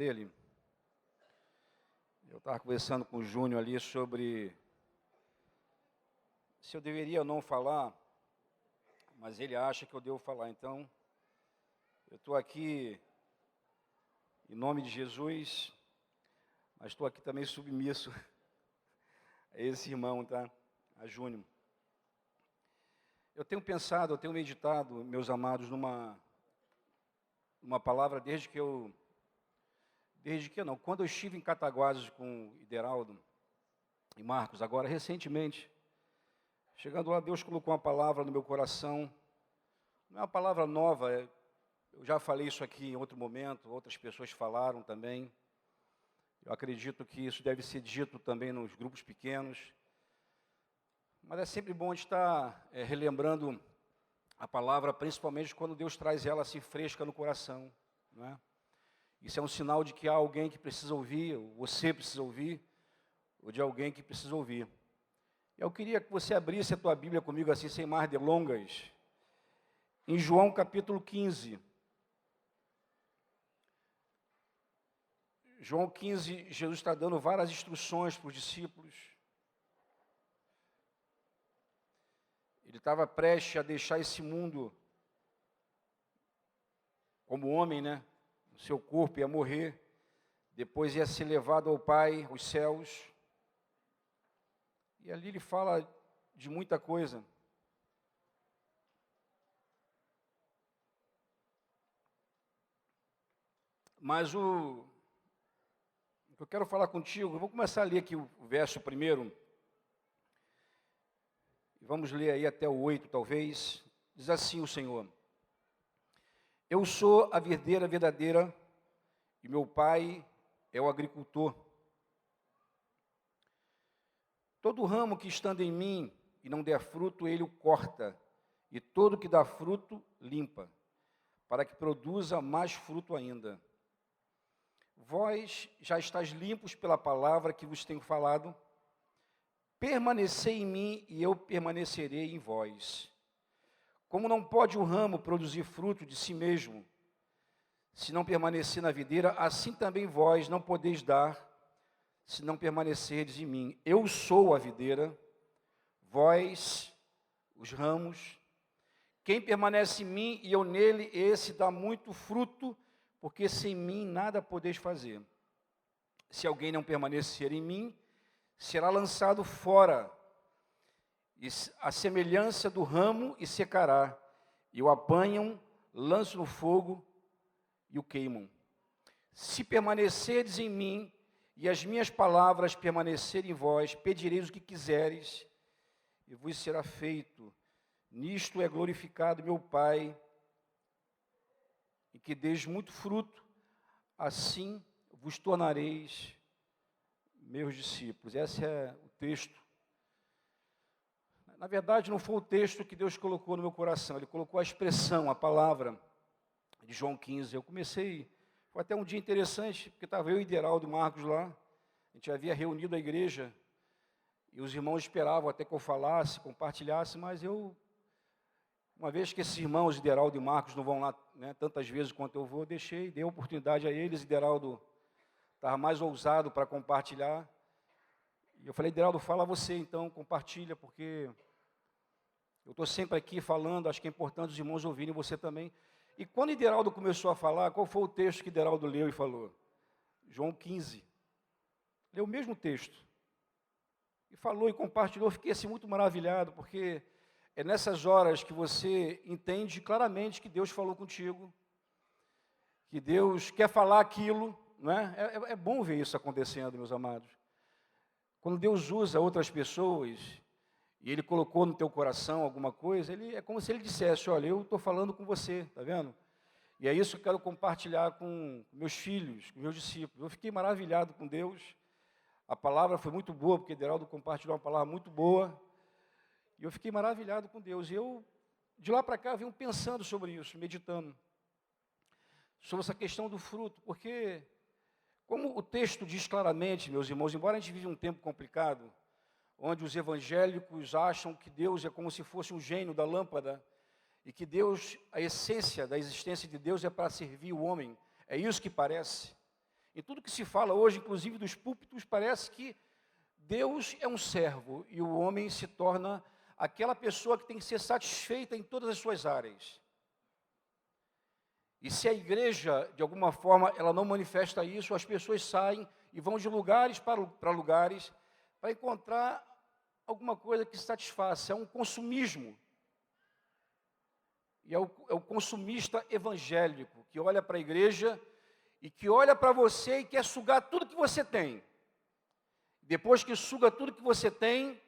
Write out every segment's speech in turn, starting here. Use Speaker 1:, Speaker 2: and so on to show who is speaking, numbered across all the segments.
Speaker 1: dele. Eu estava conversando com o Júnior ali sobre se eu deveria ou não falar, mas ele acha que eu devo falar. Então, eu estou aqui em nome de Jesus, mas estou aqui também submisso a esse irmão, tá? A Júnior. Eu tenho pensado, eu tenho meditado, meus amados, numa palavra quando eu estive em Cataguases com Ideraldo e Marcos, agora recentemente, chegando lá, Deus colocou uma palavra no meu coração. Não é uma palavra nova, eu já falei isso aqui em outro momento, outras pessoas falaram também. Eu acredito que isso deve ser dito também nos grupos pequenos. Mas é sempre bom estar relembrando a palavra, principalmente quando Deus traz ela assim fresca no coração, não é? Isso é um sinal de que há alguém que precisa ouvir, ou você precisa ouvir, ou de alguém que precisa ouvir. Eu queria que você abrisse a tua Bíblia comigo assim, sem mais delongas, em João capítulo 15. João 15, Jesus está dando várias instruções para os discípulos. Ele estava prestes a deixar esse mundo como homem, né? O seu corpo ia morrer, depois ia ser levado ao Pai, aos céus. E ali ele fala de muita coisa. Mas o que eu quero falar contigo, eu vou começar a ler aqui o verso primeiro. Vamos ler aí até o 8, talvez. Diz assim o Senhor: Eu sou a videira verdadeira e meu Pai é o agricultor. Todo ramo que estando em mim e não der fruto, ele o corta, e todo que dá fruto, limpa, para que produza mais fruto ainda. Vós já estáis limpos pela palavra que vos tenho falado. Permanecei em mim e eu permanecerei em vós. Como não pode o ramo produzir fruto de si mesmo, se não permanecer na videira, assim também vós não podeis dar, se não permanecerdes em mim. Eu sou a videira, vós os ramos. Quem permanece em mim e eu nele, esse dá muito fruto, porque sem mim nada podeis fazer. Se alguém não permanecer em mim, será lançado fora, a semelhança do ramo, e secará. E o apanham, lançam no fogo e o queimam. Se permanecerdes em mim, e as minhas palavras permanecerem em vós, pedireis o que quiseres, e vos será feito. Nisto é glorificado meu Pai, e que deis muito fruto, assim vos tornareis meus discípulos. Esse é o texto. Na verdade, não foi o texto que Deus colocou no meu coração, Ele colocou a expressão, a palavra de João 15. Eu comecei, foi até um dia interessante, porque estava eu e Ideraldo e Marcos lá, a gente havia reunido a igreja, e os irmãos esperavam até que eu falasse, compartilhasse, mas uma vez que esses irmãos, Ideraldo e Marcos, não vão lá, né, tantas vezes quanto eu vou, dei oportunidade a eles. Ideraldo estava mais ousado para compartilhar. E eu falei: Ideraldo, fala você então, compartilha, porque eu estou sempre aqui falando, acho que é importante os irmãos ouvirem, você também. E quando Ideraldo começou a falar, qual foi o texto que Ideraldo leu e falou? João 15. Leu o mesmo texto. E falou e compartilhou, eu fiquei assim muito maravilhado, porque é nessas horas que você entende claramente que Deus falou contigo, que Deus quer falar aquilo, não é? É bom ver isso acontecendo, meus amados. Quando Deus usa outras pessoas, e Ele colocou no teu coração alguma coisa, é como se Ele dissesse: olha, eu estou falando com você, está vendo? E é isso que eu quero compartilhar com meus filhos, com meus discípulos. Eu fiquei maravilhado com Deus. A palavra foi muito boa, porque Ideraldo compartilhou uma palavra muito boa. E eu fiquei maravilhado com Deus. E eu, de lá para cá, venho pensando sobre isso, meditando sobre essa questão do fruto, porque, como o texto diz claramente, meus irmãos, embora a gente vive um tempo complicado, onde os evangélicos acham que Deus é como se fosse um gênio da lâmpada, e que Deus, a essência da existência de Deus é para servir o homem, é isso que parece. Em tudo que se fala hoje, inclusive dos púlpitos, parece que Deus é um servo e o homem se torna aquela pessoa que tem que ser satisfeita em todas as suas áreas. E se a igreja, de alguma forma, ela não manifesta isso, as pessoas saem e vão de lugares para lugares para encontrar alguma coisa que satisfaça. É um consumismo. E é o consumista evangélico, que olha para a igreja e que olha para você e quer sugar tudo que você tem. Depois que suga tudo que você tem,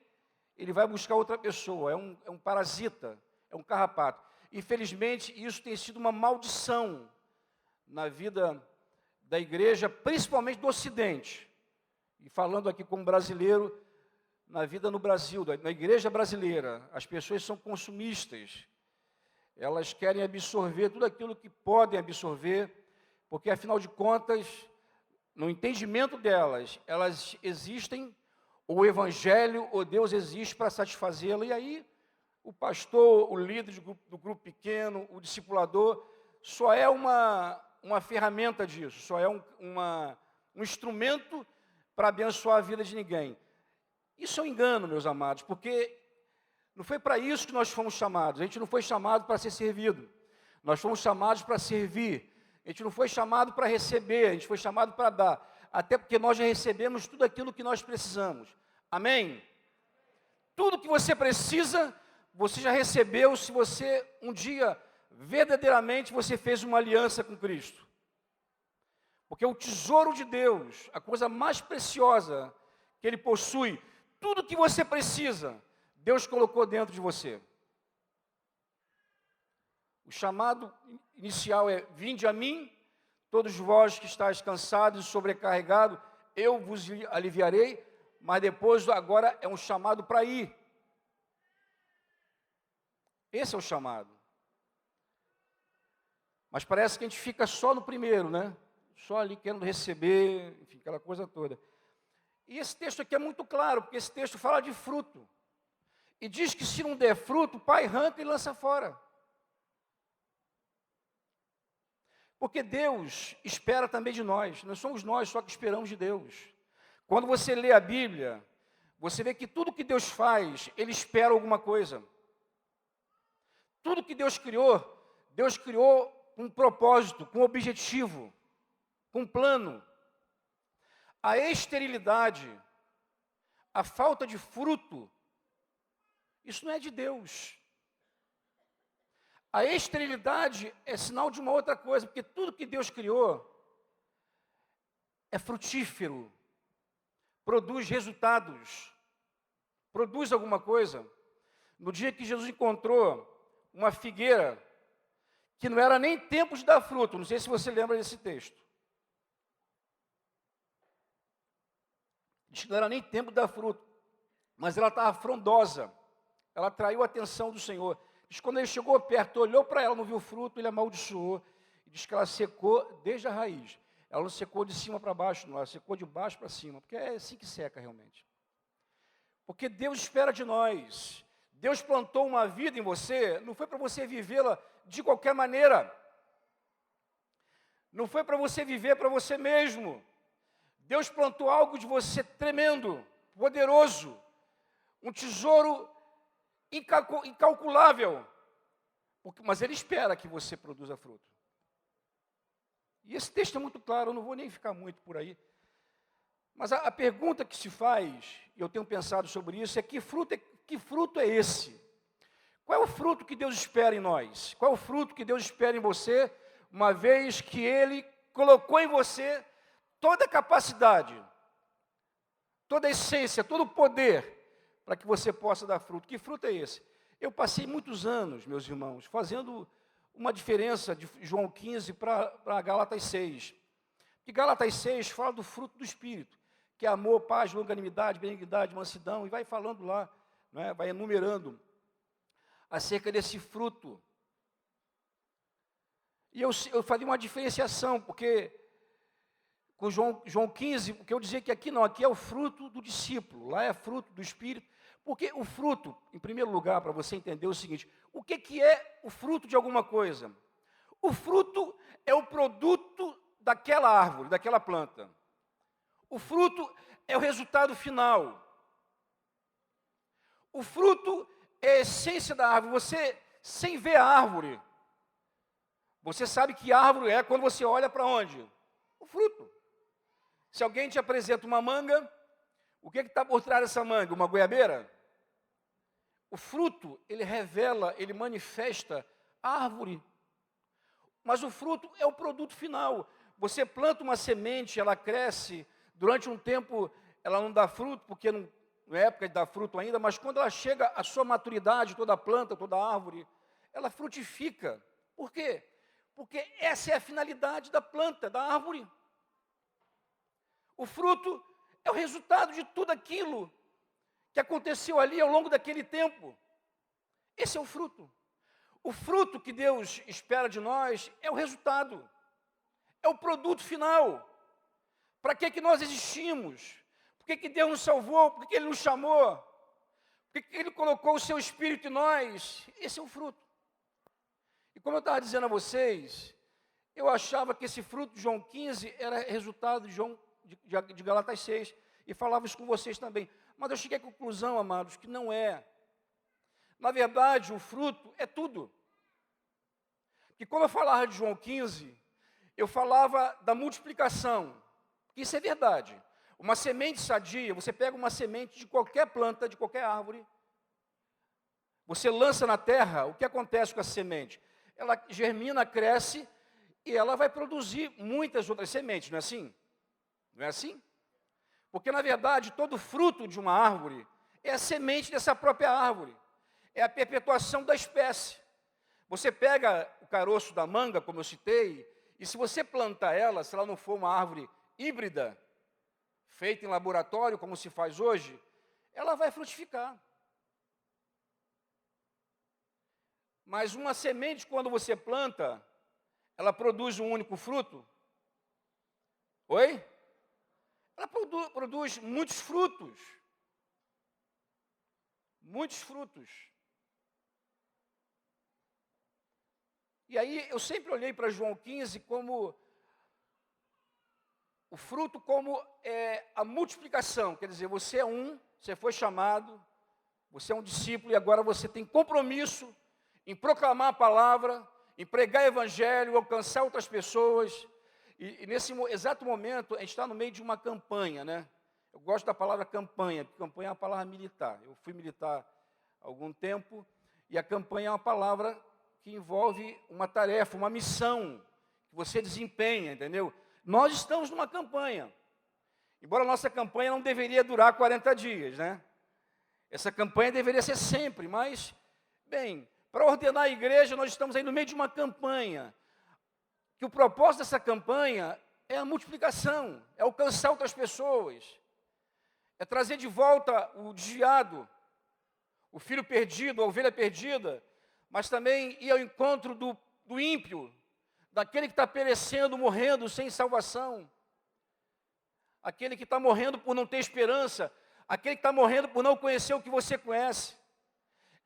Speaker 1: ele vai buscar outra pessoa. É um parasita, é um carrapato. Infelizmente, isso tem sido uma maldição na vida da igreja, principalmente do Ocidente. E falando aqui como brasileiro, na vida no Brasil, na igreja brasileira, as pessoas são consumistas. Elas querem absorver tudo aquilo que podem absorver, porque, afinal de contas, no entendimento delas, elas existem, ou o Evangelho, ou Deus existe para satisfazê-la. E aí, o pastor, o líder do grupo pequeno, o discipulador, só é uma ferramenta disso, só é um instrumento para abençoar a vida de ninguém. Isso é um engano, meus amados, porque não foi para isso que nós fomos chamados. A gente não foi chamado para ser servido. Nós fomos chamados para servir. A gente não foi chamado para receber, a gente foi chamado para dar. Até porque nós já recebemos tudo aquilo que nós precisamos. Amém? Tudo que você precisa, você já recebeu se você um dia, verdadeiramente, você fez uma aliança com Cristo. Porque o tesouro de Deus, a coisa mais preciosa que Ele possui, tudo que você precisa, Deus colocou dentro de você. O chamado inicial é: vinde a mim, todos vós que estáis cansados e sobrecarregados, eu vos aliviarei. Mas depois, agora, é um chamado para ir. Esse é o chamado. Mas parece que a gente fica só no primeiro, né? Só ali querendo receber, enfim, aquela coisa toda. E esse texto aqui é muito claro, porque esse texto fala de fruto. E diz que se não der fruto, o pai arranca e lança fora. Porque Deus espera também de nós. Não somos nós só que esperamos de Deus. Quando você lê a Bíblia, você vê que tudo que Deus faz, Ele espera alguma coisa. Tudo que Deus criou com um propósito, com um objetivo, com um plano. A esterilidade, a falta de fruto, isso não é de Deus. A esterilidade é sinal de uma outra coisa, porque tudo que Deus criou é frutífero, produz resultados, produz alguma coisa. No dia que Jesus encontrou uma figueira, que não era nem tempo de dar fruto, não sei se você lembra desse texto. Diz que não era nem tempo de dar fruto, mas ela estava frondosa, ela atraiu a atenção do Senhor. Diz que quando ele chegou perto, olhou para ela, não viu fruto, ele amaldiçoou. Diz que ela secou desde a raiz. Ela não secou de cima para baixo, não, ela secou de baixo para cima, porque é assim que seca realmente. Porque Deus espera de nós. Deus plantou uma vida em você, não foi para você vivê-la de qualquer maneira. Não foi para você viver para você mesmo. Deus plantou algo de você tremendo, poderoso, um tesouro incalculável, mas Ele espera que você produza fruto. E esse texto é muito claro, eu não vou nem ficar muito por aí. Mas a pergunta que se faz, e eu tenho pensado sobre isso, é que fruto é esse? Qual é o fruto que Deus espera em nós? Qual é o fruto que Deus espera em você, uma vez que Ele colocou em você toda a capacidade, toda a essência, todo o poder, para que você possa dar fruto? Que fruto é esse? Eu passei muitos anos, meus irmãos, fazendo uma diferença de João 15 para Gálatas 6. Porque Gálatas 6 fala do fruto do Espírito, que é amor, paz, longanimidade, benignidade, mansidão, e vai falando lá, né, vai enumerando acerca desse fruto. E eu fazia uma diferenciação, porque com João 15, porque eu dizia que aqui não, aqui é o fruto do discípulo, lá é fruto do Espírito. Porque o fruto, em primeiro lugar, para você entender o seguinte: o que é o fruto de alguma coisa? O fruto é o produto daquela árvore, daquela planta. O fruto é o resultado final. O fruto é a essência da árvore. Você, sem ver a árvore, você sabe que árvore é quando você olha para onde? O fruto. Se alguém te apresenta uma manga, o que está por trás dessa manga? Uma goiabeira? O fruto, ele revela, ele manifesta a árvore. Mas o fruto é o produto final. Você planta uma semente, ela cresce, durante um tempo ela não dá fruto, porque não é época de dar fruto ainda, mas quando ela chega à sua maturidade, toda planta, toda árvore, ela frutifica. Por quê? Porque essa é a finalidade da planta, da árvore. O fruto é o resultado de tudo aquilo que aconteceu ali ao longo daquele tempo. Esse é o fruto. O fruto que Deus espera de nós é o resultado, é o produto final. Para que nós existimos? Por que Deus nos salvou? Por que Ele nos chamou? Por que Ele colocou o seu Espírito em nós? Esse é o fruto. E como eu estava dizendo a vocês, eu achava que esse fruto de João 15 era resultado de Galatas 6, e falava isso com vocês também. Mas eu cheguei à conclusão, amados, que não é. Na verdade, o fruto é tudo. Que quando eu falava de João 15, eu falava da multiplicação. Isso é verdade. Uma semente sadia, você pega uma semente de qualquer planta, de qualquer árvore, você lança na terra, o que acontece com a semente? Ela germina, cresce, e ela vai produzir muitas outras sementes, não é assim? Não é assim? Porque, na verdade, todo fruto de uma árvore é a semente dessa própria árvore. É a perpetuação da espécie. Você pega o caroço da manga, como eu citei, e se você plantar ela, se ela não for uma árvore híbrida, feita em laboratório, como se faz hoje, ela vai frutificar. Mas uma semente, quando você planta, ela produz um único fruto? Oi? Ela produz muitos frutos. Muitos frutos. E aí, eu sempre olhei para João 15 como o fruto, como a multiplicação. Quer dizer, você foi chamado, você é um discípulo e agora você tem compromisso em proclamar a palavra, em pregar o evangelho, alcançar outras pessoas. E nesse exato momento, a gente está no meio de uma campanha, né? Eu gosto da palavra campanha, porque campanha é uma palavra militar. Eu fui militar há algum tempo, e a campanha é uma palavra que envolve uma tarefa, uma missão, que você desempenha, entendeu? Nós estamos numa campanha. Embora a nossa campanha não deveria durar 40 dias, né? Essa campanha deveria ser sempre, mas, bem, para ordenar a igreja, nós estamos aí no meio de uma campanha, que o propósito dessa campanha é a multiplicação, é alcançar outras pessoas, é trazer de volta o desviado, o filho perdido, a ovelha perdida, mas também ir ao encontro do ímpio, daquele que está perecendo, morrendo sem salvação, aquele que está morrendo por não ter esperança, aquele que está morrendo por não conhecer o que você conhece.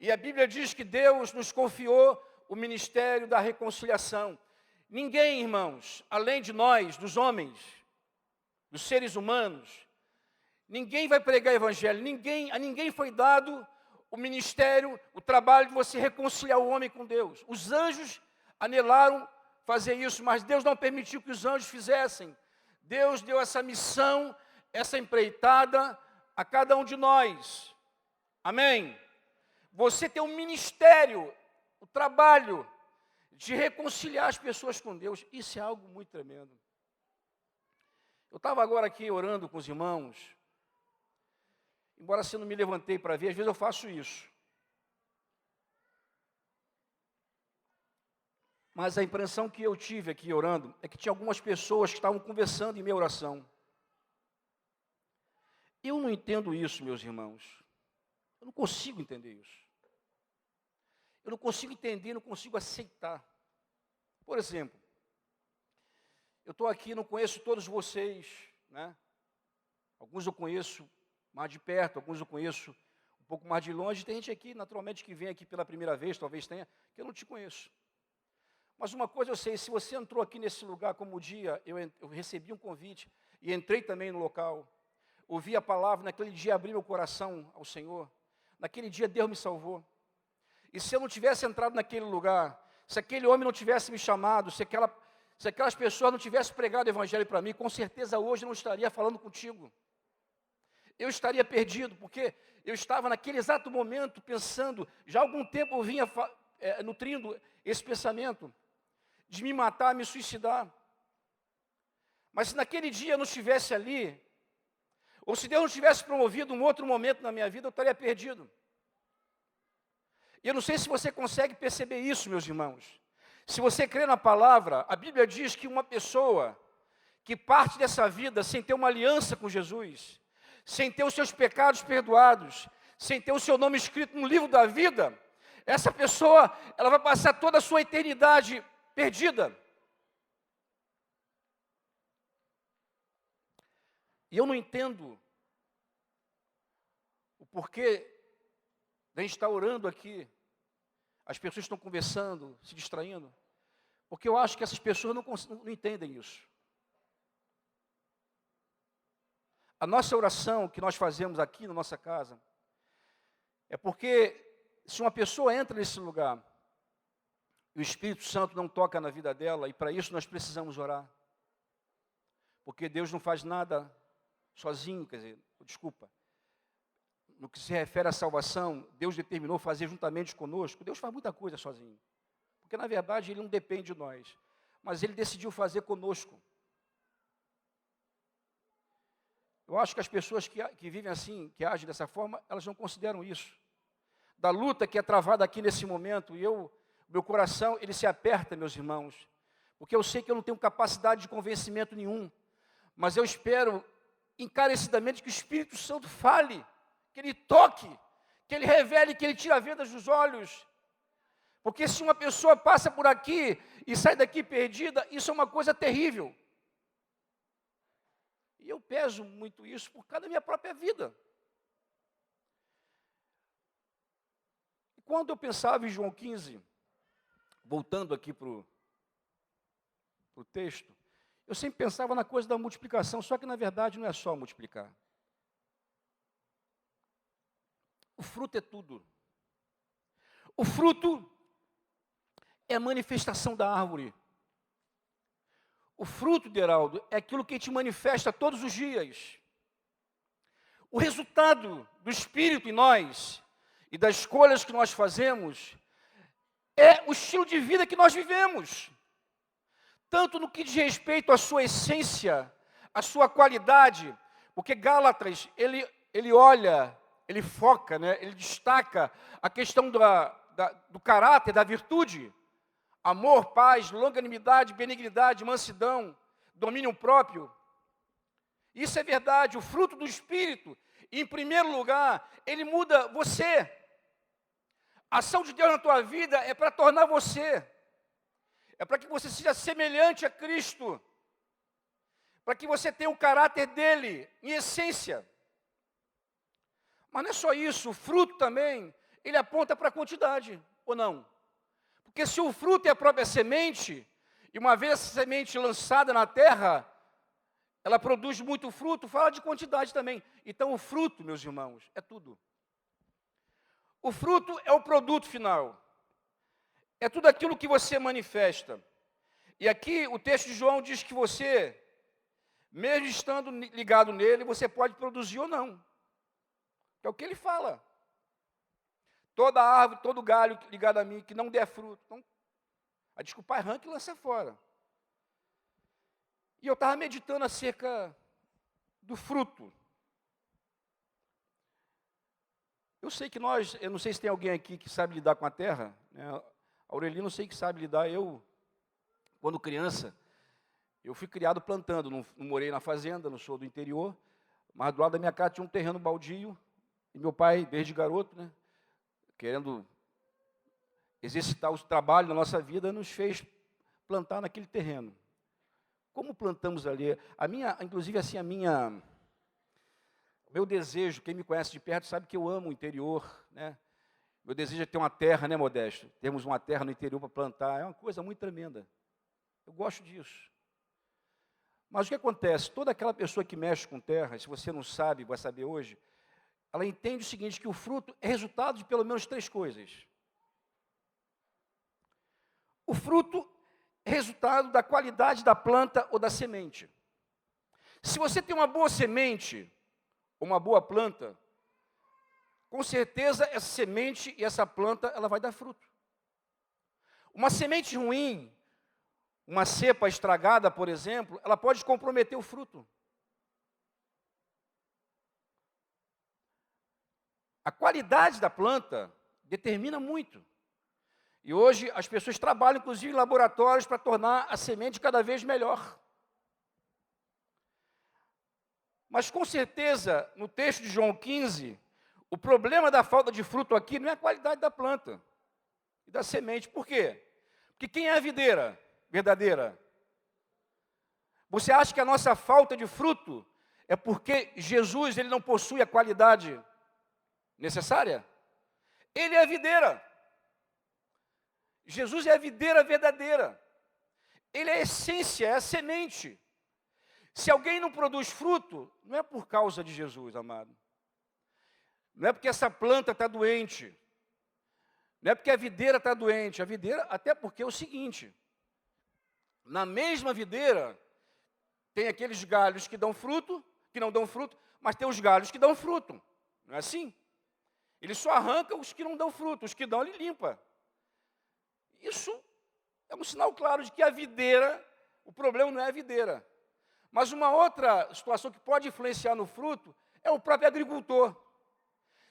Speaker 1: E a Bíblia diz que Deus nos confiou o ministério da reconciliação. Ninguém, irmãos, além de nós, dos homens, dos seres humanos, ninguém vai pregar o evangelho, a ninguém foi dado o ministério, o trabalho de você reconciliar o homem com Deus. Os anjos anelaram fazer isso, mas Deus não permitiu que os anjos fizessem. Deus deu essa missão, essa empreitada a cada um de nós. Amém? Você tem um ministério, o trabalho de reconciliar as pessoas com Deus. Isso é algo muito tremendo. Eu estava agora aqui orando com os irmãos, embora assim não me levantei para ver, às vezes eu faço isso. Mas a impressão que eu tive aqui orando é que tinha algumas pessoas que estavam conversando em minha oração. Eu não entendo isso, meus irmãos. Eu não consigo entender isso. Eu não consigo entender, não consigo aceitar. Por exemplo, eu estou aqui, não conheço todos vocês, né? Alguns eu conheço mais de perto, alguns eu conheço um pouco mais de longe. Tem gente aqui, naturalmente, que vem aqui pela primeira vez, talvez tenha, que eu não te conheço. Mas uma coisa eu sei, se você entrou aqui nesse lugar como o dia, eu recebi um convite e entrei também no local, ouvi a palavra, naquele dia abri meu coração ao Senhor, naquele dia Deus me salvou. E se eu não tivesse entrado naquele lugar, se aquele homem não tivesse me chamado, se aquelas pessoas não tivessem pregado o evangelho para mim, com certeza hoje eu não estaria falando contigo. Eu estaria perdido, porque eu estava naquele exato momento pensando, já há algum tempo eu vinha nutrindo esse pensamento, de me matar, me suicidar. Mas se naquele dia eu não estivesse ali, ou se Deus não tivesse promovido um outro momento na minha vida, eu estaria perdido. E eu não sei se você consegue perceber isso, meus irmãos. Se você crê na palavra, a Bíblia diz que uma pessoa que parte dessa vida sem ter uma aliança com Jesus, sem ter os seus pecados perdoados, sem ter o seu nome escrito no livro da vida, essa pessoa, ela vai passar toda a sua eternidade perdida. E eu não entendo o porquê da gente estar orando aqui, as pessoas estão conversando, se distraindo, porque eu acho que essas pessoas não entendem isso. A nossa oração que nós fazemos aqui na nossa casa, é porque se uma pessoa entra nesse lugar, e o Espírito Santo não toca na vida dela, e para isso nós precisamos orar. Porque Deus não faz nada sozinho, quer dizer, desculpa. No que se refere à salvação, Deus determinou fazer juntamente conosco. Deus faz muita coisa sozinho. Porque na verdade Ele não depende de nós. Mas Ele decidiu fazer conosco. Eu acho que as pessoas que vivem assim, que agem dessa forma, elas não consideram isso. Da luta que é travada aqui nesse momento, e meu coração, ele se aperta, meus irmãos, porque eu sei que eu não tenho capacidade de convencimento nenhum, mas eu espero encarecidamente que o Espírito Santo fale, que Ele toque, que Ele revele, que Ele tire a venda dos olhos, porque se uma pessoa passa por aqui e sai daqui perdida, isso é uma coisa terrível, e eu peso muito isso por causa da minha própria vida. E quando eu pensava em João 15, voltando aqui para o texto, eu sempre pensava na coisa da multiplicação, só que na verdade não é só multiplicar. O fruto é tudo. O fruto é a manifestação da árvore. O fruto, Deraldo, é aquilo que te manifesta todos os dias. O resultado do Espírito em nós e das escolhas que nós fazemos é o estilo de vida que nós vivemos. Tanto no que diz respeito à sua essência, à sua qualidade, porque Gálatas, ele olha, ele foca, né, ele destaca a questão do caráter, da virtude. Amor, paz, longanimidade, benignidade, mansidão, domínio próprio. Isso é verdade, o fruto do Espírito. E, em primeiro lugar, ele muda você. A ação de Deus na tua vida é para tornar você. É para que você seja semelhante a Cristo. Para que você tenha o caráter dele, em essência. Mas não é só isso, o fruto também, ele aponta para a quantidade, ou não? Porque se o fruto é a própria semente, e uma vez essa semente lançada na terra, ela produz muito fruto, fala de quantidade também. Então o fruto, meus irmãos, é tudo. O fruto é o produto final. É tudo aquilo que você manifesta. E aqui o texto de João diz que você, mesmo estando ligado nele, você pode produzir ou não. É o que ele fala. Toda árvore, todo galho ligado a mim que não der fruto, então, a desculpa arranca e lança fora. E eu estava meditando acerca do fruto. Eu sei que eu não sei se tem alguém aqui que sabe lidar com a terra, né? A Aurelina não sei que sabe lidar. Eu, quando criança, eu fui criado plantando, não morei na fazenda, não sou do interior, mas do lado da minha casa tinha um terreno baldio, e meu pai, desde garoto, né, querendo exercitar o trabalho na nossa vida, nos fez plantar naquele terreno. Como plantamos ali? Inclusive assim, o meu desejo, quem me conhece de perto sabe que eu amo o interior, né? Meu desejo é ter uma terra, né, Modesto? Temos uma terra no interior para plantar, é uma coisa muito tremenda. Eu gosto disso. Mas o que acontece? Toda aquela pessoa que mexe com terra, se você não sabe, vai saber hoje, ela entende o seguinte, que o fruto é resultado de pelo menos 3 coisas. O fruto é resultado da qualidade da planta ou da semente. Se você tem uma boa semente, ou uma boa planta, com certeza essa semente e essa planta, ela vai dar fruto. Uma semente ruim, uma cepa estragada, por exemplo, ela pode comprometer o fruto. A qualidade da planta determina muito. E hoje as pessoas trabalham, inclusive, em laboratórios para tornar a semente cada vez melhor. Mas, com certeza, no texto de João 15, o problema da falta de fruto aqui não é a qualidade da planta e da semente. Por quê? Porque quem é a videira verdadeira? Você acha que a nossa falta de fruto é porque Jesus ele não possui a qualidade necessária? Ele é a videira. Jesus é a videira verdadeira. Ele é a essência, é a semente. Se alguém não produz fruto, não é por causa de Jesus, amado. Não é porque essa planta está doente. Não é porque a videira está doente. A videira, até porque é o seguinte, na mesma videira, tem aqueles galhos que dão fruto, que não dão fruto, mas tem os galhos que dão fruto. Não é assim? Ele só arranca os que não dão fruto, os que dão ele limpa. Isso é um sinal claro de que a videira, o problema não é a videira. Mas uma outra situação que pode influenciar no fruto é o próprio agricultor.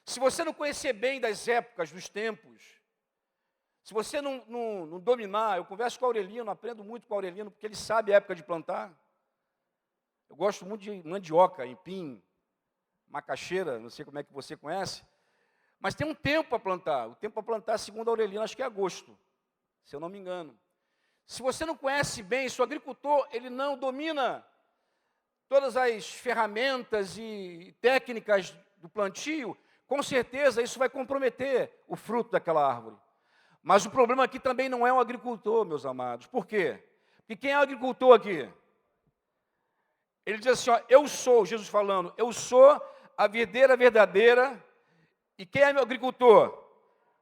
Speaker 1: Se você não conhecer bem das épocas, dos tempos, se você não dominar, eu converso com o Aurelino, aprendo muito com o Aurelino, porque ele sabe a época de plantar. Eu gosto muito de mandioca, empim, macaxeira, não sei como é que você conhece, mas tem um tempo para plantar. O tempo para plantar, segundo a Aurelino, acho que é agosto, se eu não me engano. Se você não conhece bem, se o agricultor ele não domina todas as ferramentas e técnicas do plantio, com certeza isso vai comprometer o fruto daquela árvore. Mas o problema aqui também não é o agricultor, meus amados. Por quê? Porque quem é o agricultor aqui? Ele diz assim, ó, eu sou, Jesus falando, eu sou a videira verdadeira. E quem é meu agricultor?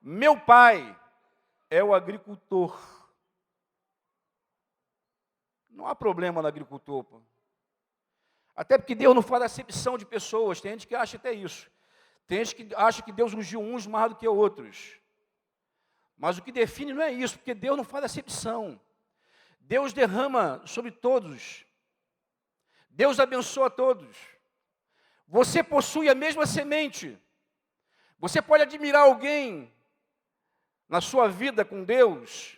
Speaker 1: Meu pai é o agricultor. Não há problema no agricultor, pô. Até porque Deus não faz acepção de pessoas. Tem gente que acha até isso. Tem gente que acha que Deus ungiu uns mais do que outros. Mas o que define não é isso, porque Deus não faz acepção. Deus derrama sobre todos. Deus abençoa todos. Você possui a mesma semente. Você pode admirar alguém na sua vida com Deus,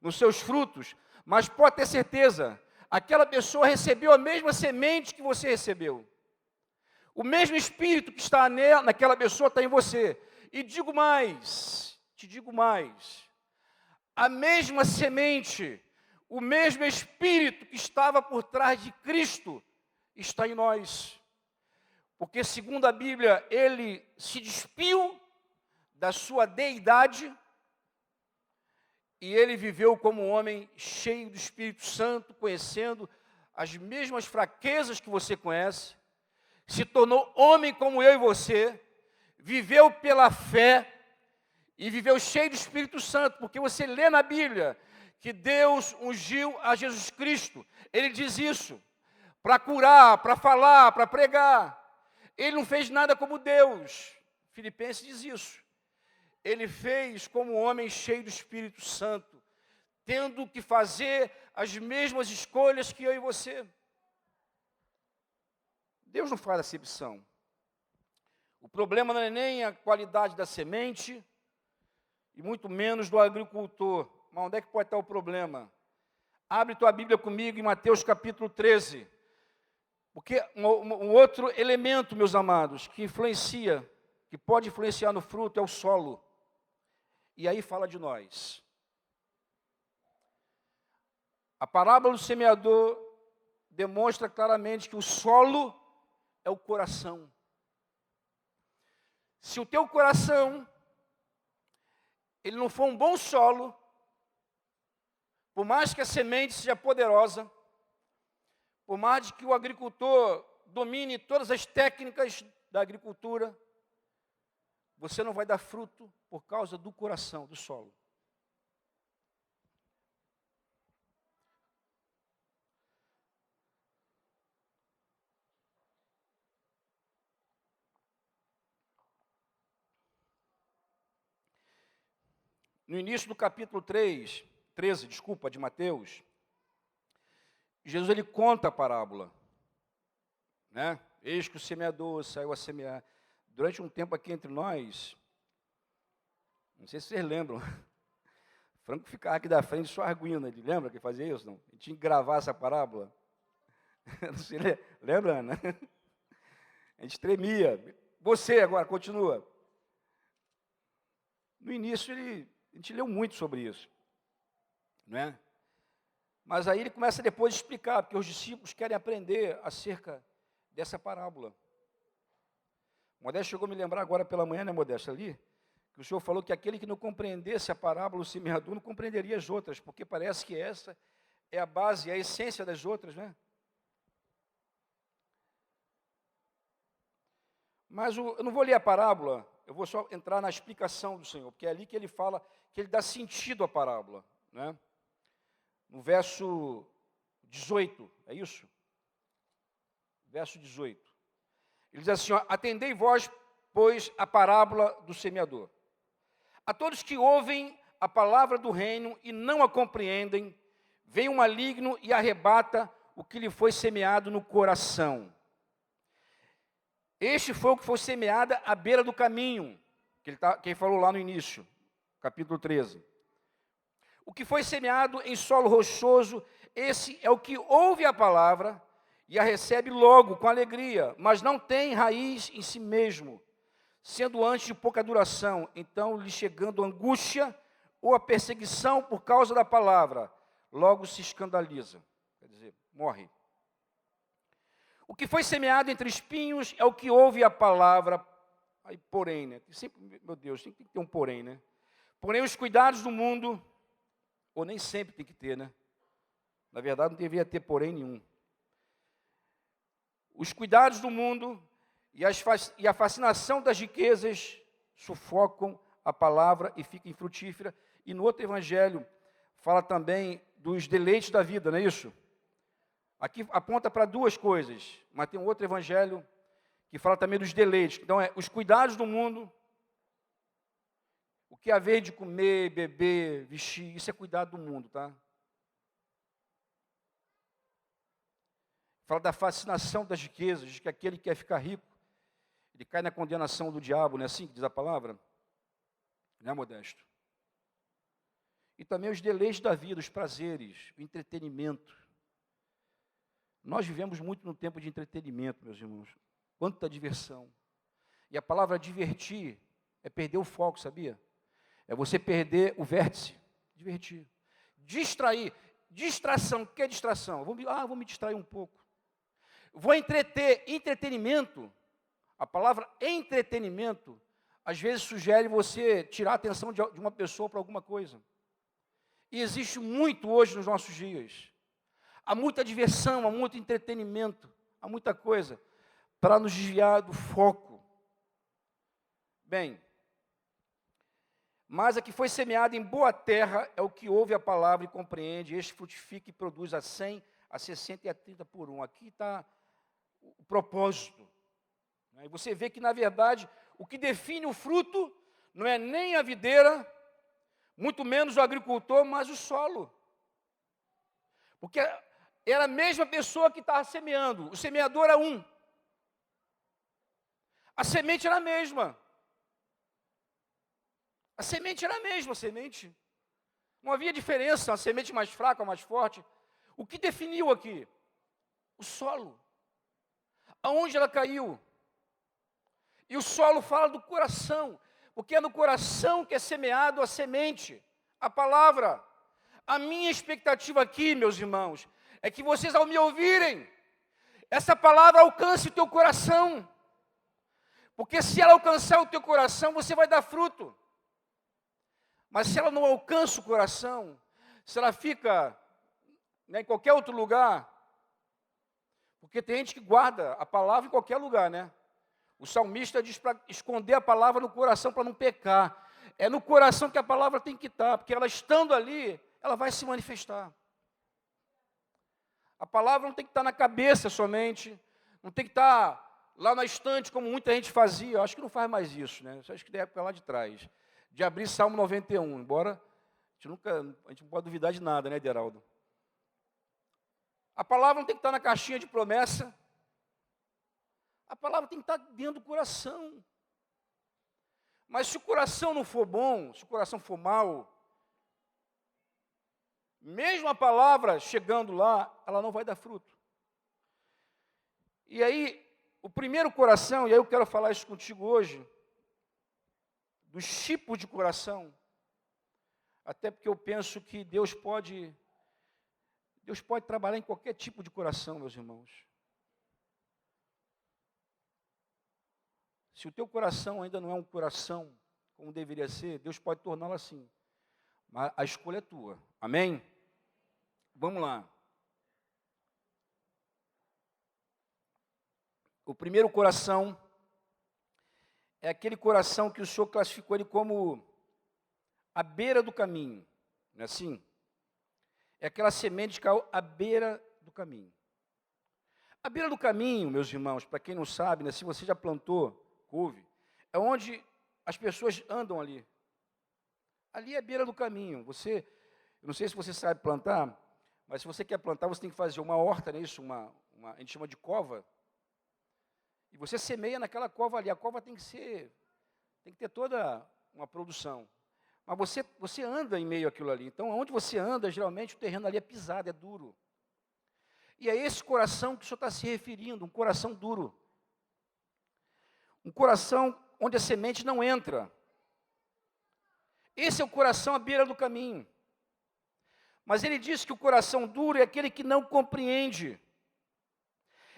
Speaker 1: nos seus frutos, mas pode ter certeza, aquela pessoa recebeu a mesma semente que você recebeu. O mesmo Espírito que está naquela pessoa está em você. E digo mais, te digo mais, a mesma semente, o mesmo Espírito que estava por trás de Cristo está em nós. Porque, segundo a Bíblia, ele se despiu da sua deidade e ele viveu como um homem cheio do Espírito Santo, conhecendo as mesmas fraquezas que você conhece, se tornou homem como eu e você, viveu pela fé e viveu cheio do Espírito Santo, porque você lê na Bíblia que Deus ungiu a Jesus Cristo. Ele diz isso, para curar, para falar, para pregar. Ele não fez nada como Deus. Filipenses diz isso. Ele fez como um homem cheio do Espírito Santo, tendo que fazer as mesmas escolhas que eu e você. Deus não faz acepção. O problema não é nem a qualidade da semente, e muito menos do agricultor. Mas onde é que pode estar o problema? Abre tua Bíblia comigo em Mateus capítulo 13. Porque um outro elemento, meus amados, que influencia, que pode influenciar no fruto, é o solo. E aí fala de nós. A parábola do semeador demonstra claramente que o solo é o coração. Se o teu coração ele não for um bom solo, por mais que a semente seja poderosa, por mais que o agricultor domine todas as técnicas da agricultura, você não vai dar fruto por causa do coração, do solo. No início do capítulo 13, de Mateus, Jesus ele conta a parábola, né? Eis que o semeador saiu a semear. Durante um tempo aqui entre nós, não sei se vocês lembram, Franco ficava aqui da frente só arguindo, ele lembra que fazia isso? Não? Ele tinha que gravar essa parábola. Você lembra, Ana? A gente tremia. Você agora, continua. No início, a gente leu muito sobre isso, não é? Mas aí ele começa depois a explicar, porque os discípulos querem aprender acerca dessa parábola. Modesto chegou a me lembrar agora pela manhã, né, Modesto, ali, que o senhor falou que aquele que não compreendesse a parábola do semeador não compreenderia as outras, porque parece que essa é a base, é a essência das outras, né? Mas eu não vou ler a parábola, eu vou só entrar na explicação do Senhor, porque é ali que ele fala, que ele dá sentido à parábola, né? No verso 18, é isso? Verso 18. Ele diz assim, ó, atendei vós, pois, a parábola do semeador. A todos que ouvem a palavra do reino e não a compreendem, vem o maligno e arrebata o que lhe foi semeado no coração. Este foi o que foi semeado à beira do caminho, que ele falou lá no início, capítulo 13. O que foi semeado em solo rochoso, esse é o que ouve a palavra e a recebe logo com alegria, mas não tem raiz em si mesmo, sendo antes de pouca duração. Então, lhe chegando a angústia ou a perseguição por causa da palavra, logo se escandaliza, quer dizer, morre. O que foi semeado entre espinhos é o que ouve a palavra, aí porém, né? Sempre, meu Deus, tem que ter um porém, né? Porém, os cuidados do mundo, ou nem sempre tem que ter, né? Na verdade, não deveria ter porém nenhum. Os cuidados do mundo e a fascinação das riquezas sufocam a palavra e fica infrutífera. E no outro evangelho, fala também dos deleites da vida, não é isso? Aqui aponta para duas coisas, mas tem um outro evangelho que fala também dos deleites. Então, os cuidados do mundo, o que haver de comer, beber, vestir, isso é cuidado do mundo, tá? Fala da fascinação das riquezas, de que aquele que quer ficar rico, ele cai na condenação do diabo, não é assim que diz a palavra? Não é, Modesto? E também os deleites da vida, os prazeres, o entretenimento. Nós vivemos muito no tempo de entretenimento, meus irmãos. Quanta diversão. E a palavra divertir é perder o foco, sabia? É você perder o vértice. Divertir. Distrair. Distração. O que é distração? Vou me distrair um pouco. Vou entreter. Entretenimento. A palavra entretenimento, às vezes sugere você tirar a atenção de uma pessoa para alguma coisa. E existe muito hoje nos nossos dias. Há muita diversão, há muito entretenimento, há muita coisa para nos desviar do foco. Bem, mas a que foi semeada em boa terra é o que ouve a palavra e compreende, este frutifica e produz a 100, a 60 e a 30 por um. Aqui está o propósito. E você vê que, na verdade, o que define o fruto não é nem a videira, muito menos o agricultor, mas o solo. Porque era a mesma pessoa que estava semeando. O semeador era um. A semente era a mesma. A semente era a mesma, a semente. Não havia diferença, a semente mais fraca ou mais forte. O que definiu aqui? O solo. Aonde ela caiu? E o solo fala do coração. Porque é no coração que é semeado a semente, a palavra. A minha expectativa aqui, meus irmãos, é que vocês, ao me ouvirem, essa palavra alcance o teu coração. Porque se ela alcançar o teu coração, você vai dar fruto. Mas se ela não alcança o coração, se ela fica, né, em qualquer outro lugar, porque tem gente que guarda a palavra em qualquer lugar, né? O salmista diz para esconder a palavra no coração para não pecar. É no coração que a palavra tem que estar, porque ela estando ali, ela vai se manifestar. A palavra não tem que estar na cabeça somente, não tem que estar lá na estante, como muita gente fazia. Eu acho que não faz mais isso, né? Eu acho que da época lá de trás, de abrir Salmo 91, embora a gente não pode duvidar de nada, né, Deraldo? A palavra não tem que estar na caixinha de promessa, a palavra tem que estar dentro do coração. Mas se o coração não for bom, se o coração for mau, mesmo a palavra chegando lá, ela não vai dar fruto. E aí, o primeiro coração, e aí eu quero falar isso contigo hoje, dos tipos de coração, até porque eu penso que Deus pode trabalhar em qualquer tipo de coração, meus irmãos. Se o teu coração ainda não é um coração como deveria ser, Deus pode torná-lo assim. Mas a escolha é tua. Amém? Vamos lá. O primeiro coração é aquele coração que o Senhor classificou ele como a beira do caminho. Não é assim? É aquela semente que caiu à beira do caminho. A beira do caminho, meus irmãos, para quem não sabe, né, se você já plantou couve, é onde as pessoas andam ali. Ali é a beira do caminho. Eu não sei se você sabe plantar, mas se você quer plantar, você tem que fazer uma horta, não é isso? A gente chama de cova. E você semeia naquela cova ali. A cova tem que ter toda uma produção. Mas você anda em meio àquilo ali. Então, onde você anda, geralmente o terreno ali é pisado, é duro. E é esse coração que o Senhor está se referindo, um coração duro. Um coração onde a semente não entra. Esse é o coração à beira do caminho. Mas ele diz que o coração duro é aquele que não compreende.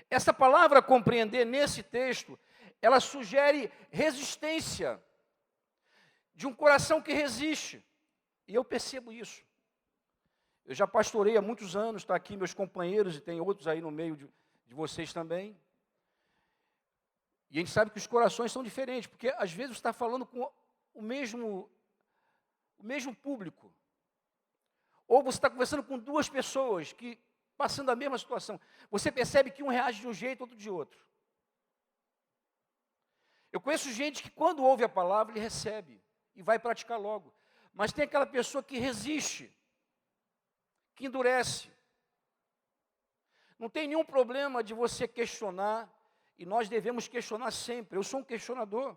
Speaker 1: Essa palavra compreender nesse texto, ela sugere resistência de um coração que resiste. E eu percebo isso. Eu já pastorei há muitos anos, está aqui meus companheiros e tem outros aí no meio de vocês também. E a gente sabe que os corações são diferentes, porque às vezes você está falando com o mesmo público. Ou você está conversando com duas pessoas que passando a mesma situação. Você percebe que um reage de um jeito, outro de outro. Eu conheço gente que quando ouve a palavra, ele recebe e vai praticar logo. Mas tem aquela pessoa que resiste, que endurece. Não tem nenhum problema de você questionar, e nós devemos questionar sempre. Eu sou um questionador.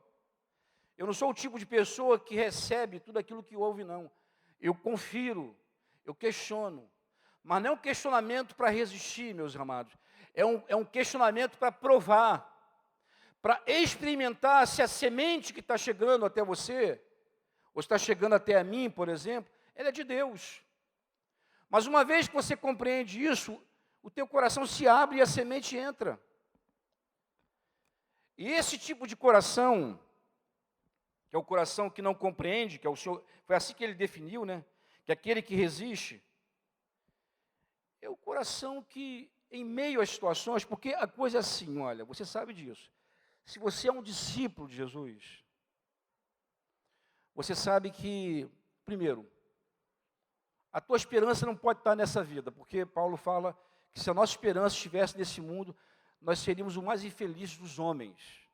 Speaker 1: Eu não sou o tipo de pessoa que recebe tudo aquilo que ouve, não. Eu confiro, eu questiono. Mas não é um questionamento para resistir, meus amados. É um questionamento para provar, para experimentar se a semente que está chegando até você, ou está chegando até a mim, por exemplo, ela é de Deus. Mas uma vez que você compreende isso, o teu coração se abre e a semente entra. E esse tipo de coração, que é o coração que não compreende, que é o Senhor, foi assim que ele definiu, né? Que é aquele que resiste, é o coração que, em meio às situações, porque a coisa é assim, olha, você sabe disso. Se você é um discípulo de Jesus, você sabe que, primeiro, a tua esperança não pode estar nessa vida, porque Paulo fala que se a nossa esperança estivesse nesse mundo, nós seríamos o mais infeliz dos homens.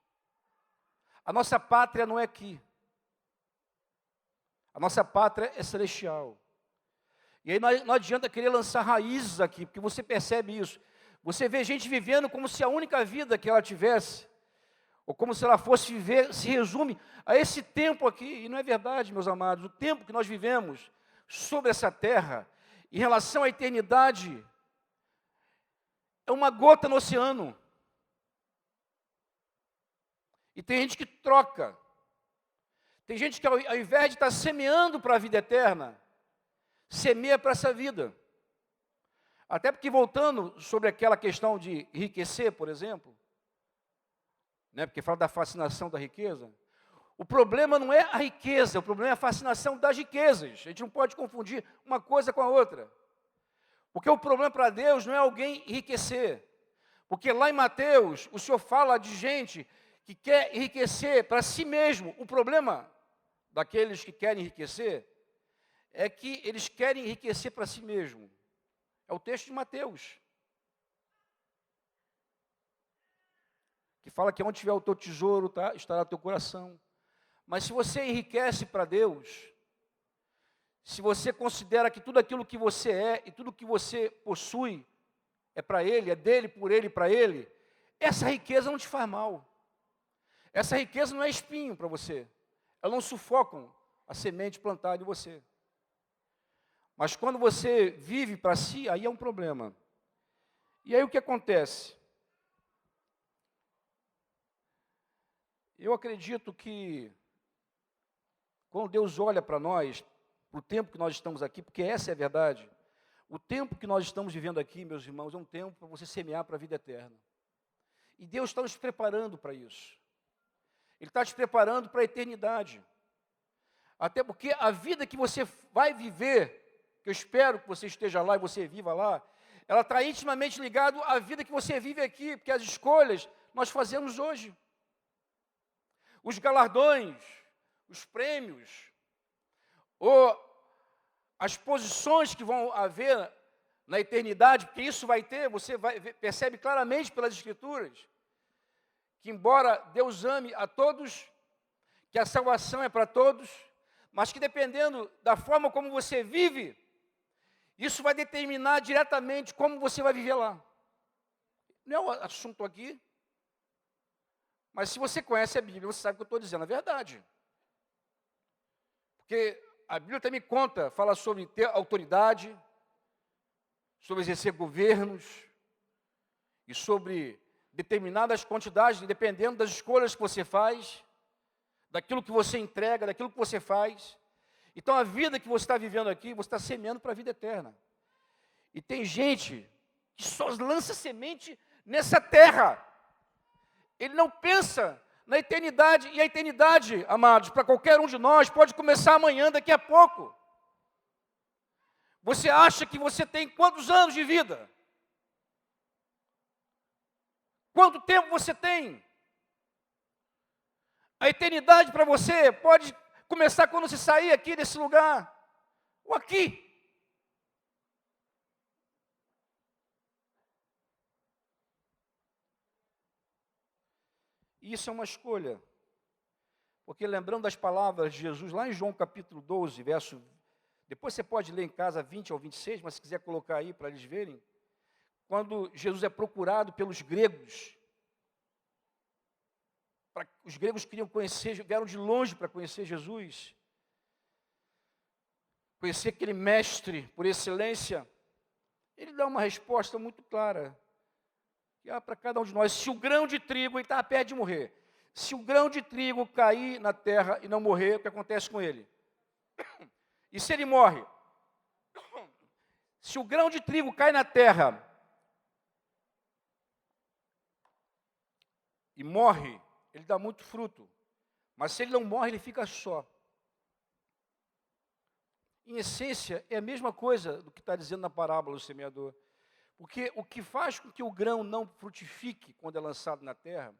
Speaker 1: A nossa pátria não é aqui. A nossa pátria é celestial. E aí não adianta querer lançar raízes aqui, porque você percebe isso. Você vê gente vivendo como se a única vida que ela tivesse, ou como se ela fosse viver, se resume a esse tempo aqui. E não é verdade, meus amados. O tempo que nós vivemos sobre essa terra, em relação à eternidade, é uma gota no oceano. E tem gente que troca. Tem gente que ao invés de estar semeando para a vida eterna, semeia para essa vida. Até porque, voltando sobre aquela questão de enriquecer, por exemplo, né, porque fala da fascinação da riqueza, O problema não é a riqueza, o problema é a fascinação das riquezas. A gente não pode confundir uma coisa com a outra. Porque o problema para Deus não é alguém enriquecer. Porque lá em Mateus, o Senhor fala de gente que quer enriquecer para si mesmo. O problema daqueles que querem enriquecer é que eles querem enriquecer para si mesmo. É o texto de Mateus, que fala que onde tiver o teu tesouro, tá, estará o teu coração. Mas se você enriquece para Deus, se você considera que tudo aquilo que você é e tudo que você possui é para Ele, é dele, por Ele e para Ele, essa riqueza não te faz mal. Essa riqueza não é espinho para você. Elas não sufocam a semente plantada em você. Mas quando você vive para si, aí é um problema. E aí o que acontece? Eu acredito que quando Deus olha para nós, para o tempo que nós estamos aqui, porque essa é a verdade, o tempo que nós estamos vivendo aqui, meus irmãos, é um tempo para você semear para a vida eterna. E Deus está nos preparando para isso. Ele está te preparando para a eternidade. Até porque a vida que você vai viver, que eu espero que você esteja lá e você viva lá, ela está intimamente ligada à vida que você vive aqui, porque as escolhas nós fazemos hoje. Os galardões, os prêmios, ou as posições que vão haver na eternidade, porque isso vai ter, você percebe claramente pelas Escrituras, que embora Deus ame a todos, que a salvação é para todos, mas que dependendo da forma como você vive, isso vai determinar diretamente como você vai viver lá. Não é o assunto aqui, mas se você conhece a Bíblia, você sabe o que eu estou dizendo, é verdade. Porque a Bíblia também conta, fala sobre ter autoridade, sobre exercer governos, e sobre determinadas quantidades, dependendo das escolhas que você faz, daquilo que você entrega, daquilo que você faz. Então a vida que você está vivendo aqui, você está semeando para a vida eterna. E tem gente que só lança semente nessa terra. Ele não pensa na eternidade, e a eternidade, amados, para qualquer um de nós, pode começar amanhã, daqui a pouco. Você acha que você tem quantos anos de vida? Quanto tempo você tem? A eternidade para você pode começar quando você sair aqui desse lugar, ou aqui. E isso é uma escolha. Porque lembrando das palavras de Jesus, lá em João capítulo 12, verso... Depois você pode ler em casa 20 ao 26, mas se quiser colocar aí para eles verem. Quando Jesus é procurado pelos gregos. Os gregos queriam conhecer, vieram de longe para conhecer Jesus. Conhecer aquele mestre por excelência. Ele dá uma resposta muito clara. Que há para cada um de nós. Se o grão de trigo, ele está perto de morrer. Se o grão de trigo cair na terra e não morrer, o que acontece com ele? E se ele morre? Se o grão de trigo cai na terra e morre, ele dá muito fruto. Mas se ele não morre, ele fica só. Em essência, é a mesma coisa do que está dizendo na parábola do semeador. Porque o que faz com que o grão não frutifique quando é lançado na terra,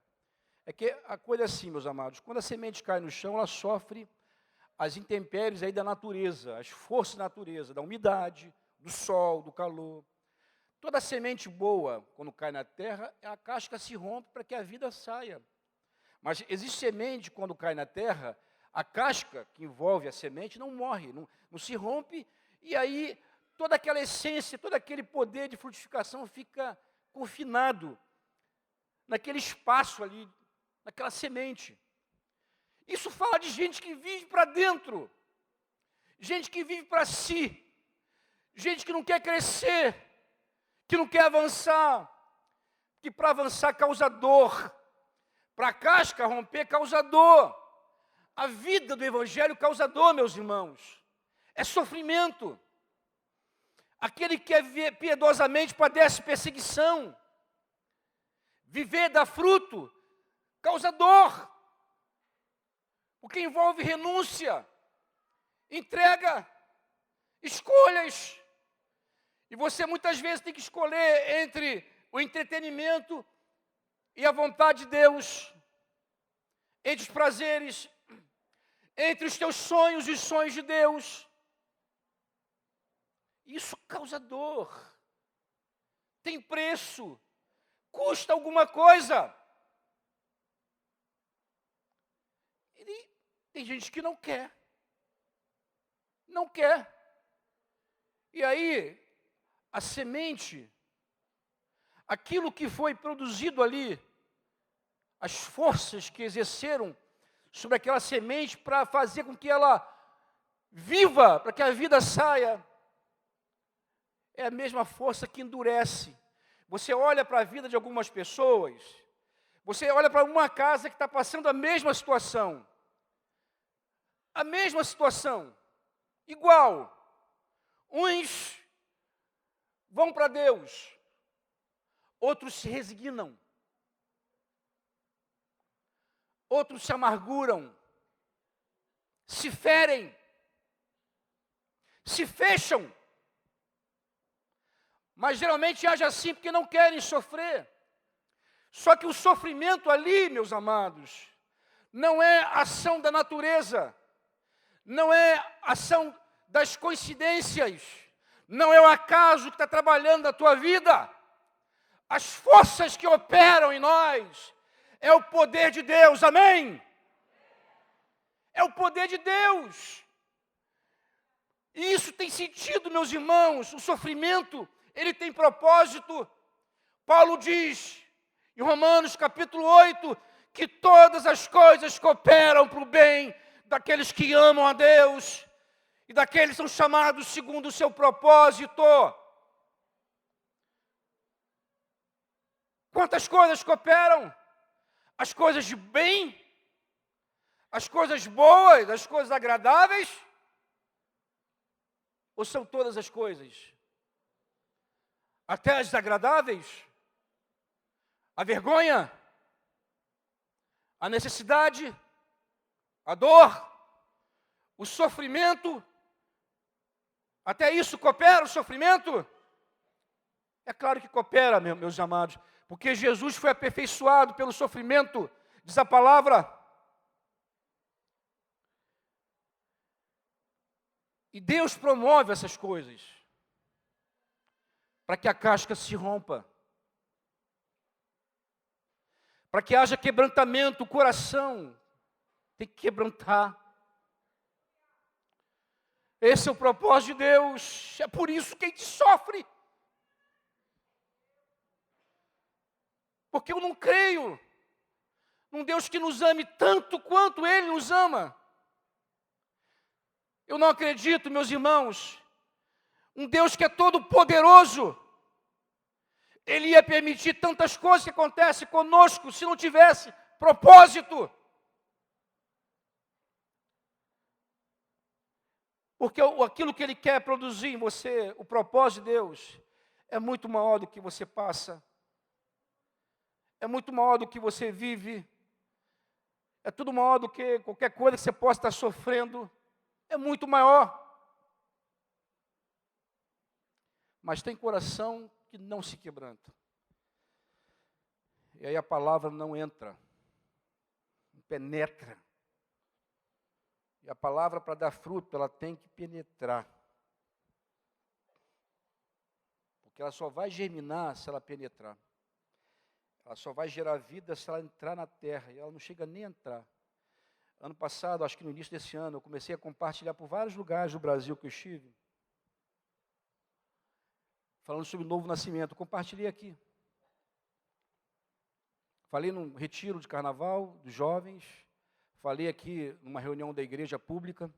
Speaker 1: é que a coisa é assim, meus amados, quando a semente cai no chão, ela sofre as intempéries aí da natureza, as forças da natureza, da umidade, do sol, do calor. Toda semente boa, quando cai na terra, a casca se rompe para que a vida saia. Mas existe semente, quando cai na terra, a casca que envolve a semente não morre, não se rompe, e aí toda aquela essência, todo aquele poder de frutificação fica confinado naquele espaço ali, naquela semente. Isso fala de gente que vive para dentro, gente que vive para si, gente que não quer crescer, que não quer avançar, que para avançar causa dor, para a casca romper causa dor. A vida do Evangelho causa dor, meus irmãos, é sofrimento. Aquele que quer piedosamente padece perseguição, viver dá fruto, causa dor. Porque envolve renúncia, entrega, escolhas. E você muitas vezes tem que escolher entre o entretenimento e a vontade de Deus, entre os prazeres, entre os teus sonhos e os sonhos de Deus. Isso causa dor, tem preço, custa alguma coisa. E tem gente que não quer. Não quer. E aí, a semente, aquilo que foi produzido ali, as forças que exerceram sobre aquela semente para fazer com que ela viva, para que a vida saia, é a mesma força que endurece. Você olha para a vida de algumas pessoas, você olha para uma casa que está passando a mesma situação, igual. Uns vão para Deus, outros se resignam, outros se amarguram, se ferem, se fecham. Mas geralmente age assim porque não querem sofrer. Só que o sofrimento ali, meus amados, não é ação da natureza, não é ação das coincidências, não é o acaso que está trabalhando na tua vida. As forças que operam em nós é o poder de Deus, amém? É o poder de Deus. E isso tem sentido, meus irmãos, o sofrimento, ele tem propósito. Paulo diz, em Romanos capítulo 8, que todas as coisas cooperam para o bem daqueles que amam a Deus e daqueles que são chamados segundo o seu propósito. Quantas coisas cooperam? As coisas de bem, as coisas boas, as coisas agradáveis, ou são todas as coisas? Até as desagradáveis? A vergonha, a necessidade, a dor, o sofrimento, até isso coopera o sofrimento? É claro que coopera, meus amados, porque Jesus foi aperfeiçoado pelo sofrimento, diz a palavra. E Deus promove essas coisas, para que a casca se rompa, para que haja quebrantamento, o coração tem que quebrantar. Esse é o propósito de Deus, é por isso que a gente sofre. Porque eu não creio num Deus que nos ame tanto quanto Ele nos ama. Eu não acredito, meus irmãos, um Deus que é todo poderoso, Ele ia permitir tantas coisas que acontecem conosco se não tivesse propósito. Porque aquilo que Ele quer produzir em você, o propósito de Deus, é muito maior do que você passa, é muito maior do que você vive, é tudo maior do que qualquer coisa que você possa estar sofrendo, é muito maior. Mas tem coração que não se quebranta. E aí a palavra não entra, não penetra. E a palavra, para dar fruto, ela tem que penetrar. Porque ela só vai germinar se ela penetrar. Ela só vai gerar vida se ela entrar na terra. E ela não chega nem a entrar. Ano passado, acho que no início desse ano, eu comecei a compartilhar por vários lugares do Brasil que eu estive, falando sobre o novo nascimento. Eu compartilhei aqui. Falei num retiro de carnaval dos jovens. Falei aqui numa reunião da igreja pública.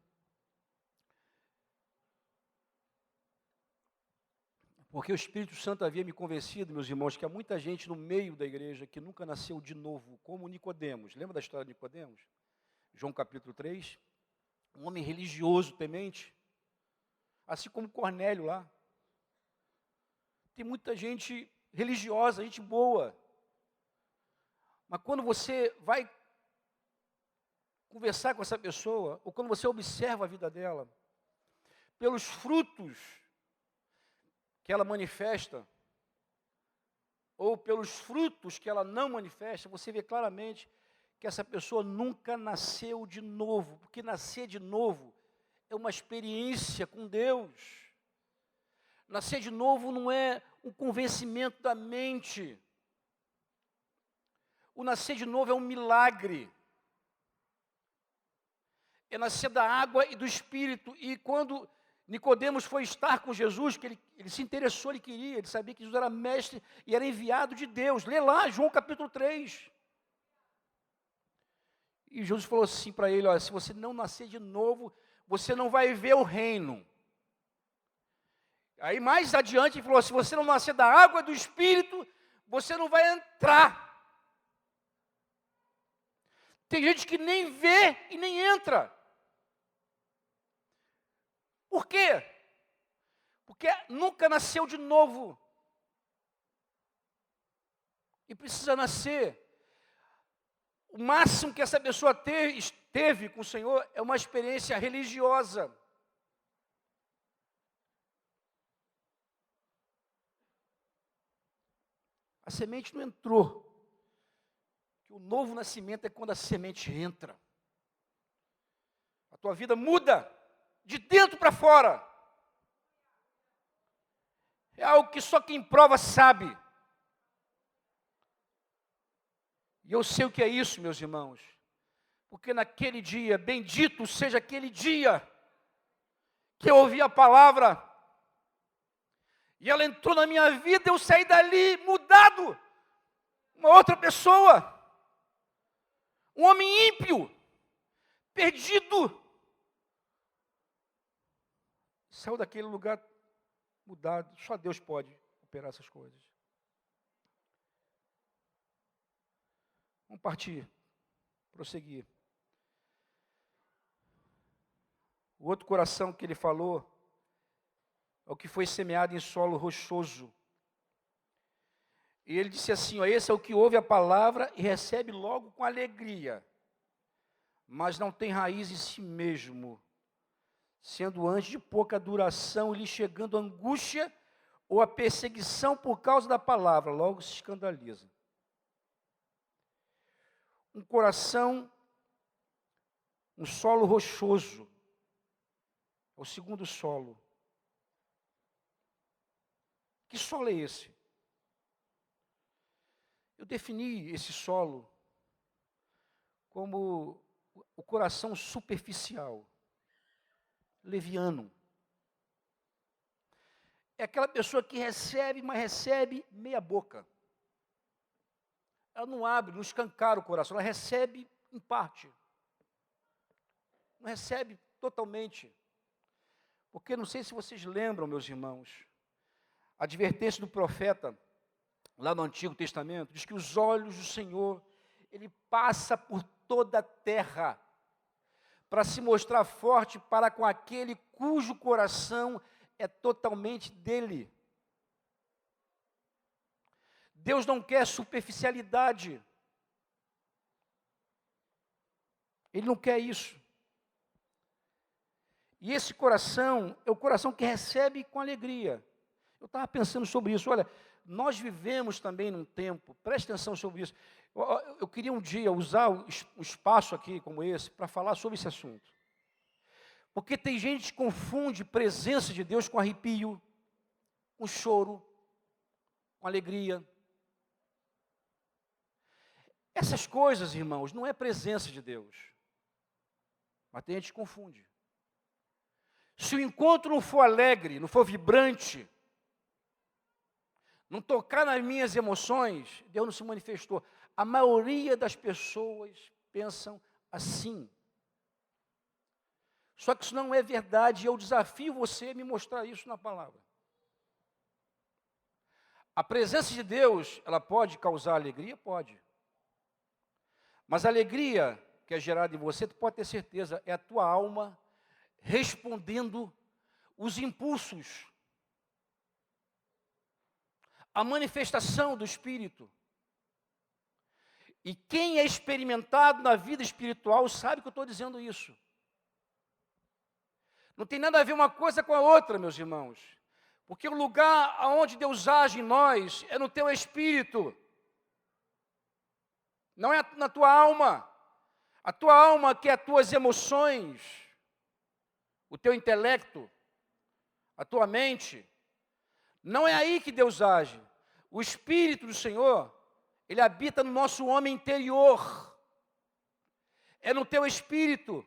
Speaker 1: Porque o Espírito Santo havia me convencido, meus irmãos, que há muita gente no meio da igreja que nunca nasceu de novo, como Nicodemos. Lembra da história de Nicodemos? João capítulo 3. Um homem religioso, temente, assim como Cornélio lá. Tem muita gente religiosa, gente boa. Mas quando você vai conversar com essa pessoa, ou quando você observa a vida dela, pelos frutos que ela manifesta, ou pelos frutos que ela não manifesta, você vê claramente que essa pessoa nunca nasceu de novo, porque nascer de novo é uma experiência com Deus. Nascer de novo não é um convencimento da mente. O nascer de novo é um milagre. É nascer da água e do Espírito. E quando Nicodemos foi estar com Jesus, que ele se interessou, ele queria, ele sabia que Jesus era mestre e era enviado de Deus. Lê lá, João capítulo 3. E Jesus falou assim para ele, olha, se você não nascer de novo, você não vai ver o reino. Aí mais adiante ele falou, se você não nascer da água e do Espírito, você não vai entrar. Tem gente que nem vê e nem entra. Por quê? Porque nunca nasceu de novo. E precisa nascer. O máximo que essa pessoa teve com o Senhor é uma experiência religiosa. A semente não entrou. O novo nascimento é quando a semente entra. A tua vida muda de dentro para fora. É algo que só quem prova sabe. E eu sei o que é isso, meus irmãos. Porque naquele dia, bendito seja aquele dia, que eu ouvi a palavra, e ela entrou na minha vida, eu saí dali mudado. Uma outra pessoa. Um homem ímpio, perdido. Saiu daquele lugar mudado. Só Deus pode operar essas coisas. Vamos partir, prosseguir. O outro coração que ele falou é o que foi semeado em solo rochoso. E ele disse assim, ó, esse é o que ouve a palavra e recebe logo com alegria, mas não tem raiz em si mesmo, sendo antes de pouca duração, lhe chegando a angústia ou a perseguição por causa da palavra, logo se escandaliza. Um coração, um solo rochoso, é o segundo solo. Que solo é esse? Eu defini esse solo como o coração superficial, leviano. É aquela pessoa que recebe, mas recebe meia boca. Ela não abre, não escancara o coração, ela recebe em parte. Não recebe totalmente. Porque não sei se vocês lembram, meus irmãos, a advertência do profeta, lá no Antigo Testamento, diz que os olhos do Senhor, Ele passa por toda a terra, para se mostrar forte para com aquele cujo coração é totalmente dele. Deus não quer superficialidade. Ele não quer isso. E esse coração é o coração que recebe com alegria. Eu estava pensando sobre isso. Olha, nós vivemos também num tempo, preste atenção sobre isso. Eu queria um dia usar um espaço aqui como esse para falar sobre esse assunto. Porque tem gente que confunde presença de Deus com arrepio, com choro, com alegria. Essas coisas, irmãos, não é presença de Deus. Mas tem gente que confunde. Se o encontro não for alegre, não for vibrante, não tocar nas minhas emoções, Deus não se manifestou. A maioria das pessoas pensam assim. Só que isso não é verdade, e eu desafio você a me mostrar isso na palavra. A presença de Deus, ela pode causar alegria? Pode. Mas a alegria que é gerada em você, tu pode ter certeza, é a tua alma respondendo os impulsos, a manifestação do Espírito. E quem é experimentado na vida espiritual sabe que eu estou dizendo isso. Não tem nada a ver uma coisa com a outra, meus irmãos. Porque o lugar onde Deus age em nós é no teu espírito. Não é na tua alma. A tua alma que é as tuas emoções, o teu intelecto, a tua mente. Não é aí que Deus age. O Espírito do Senhor, Ele habita no nosso homem interior. É no teu espírito.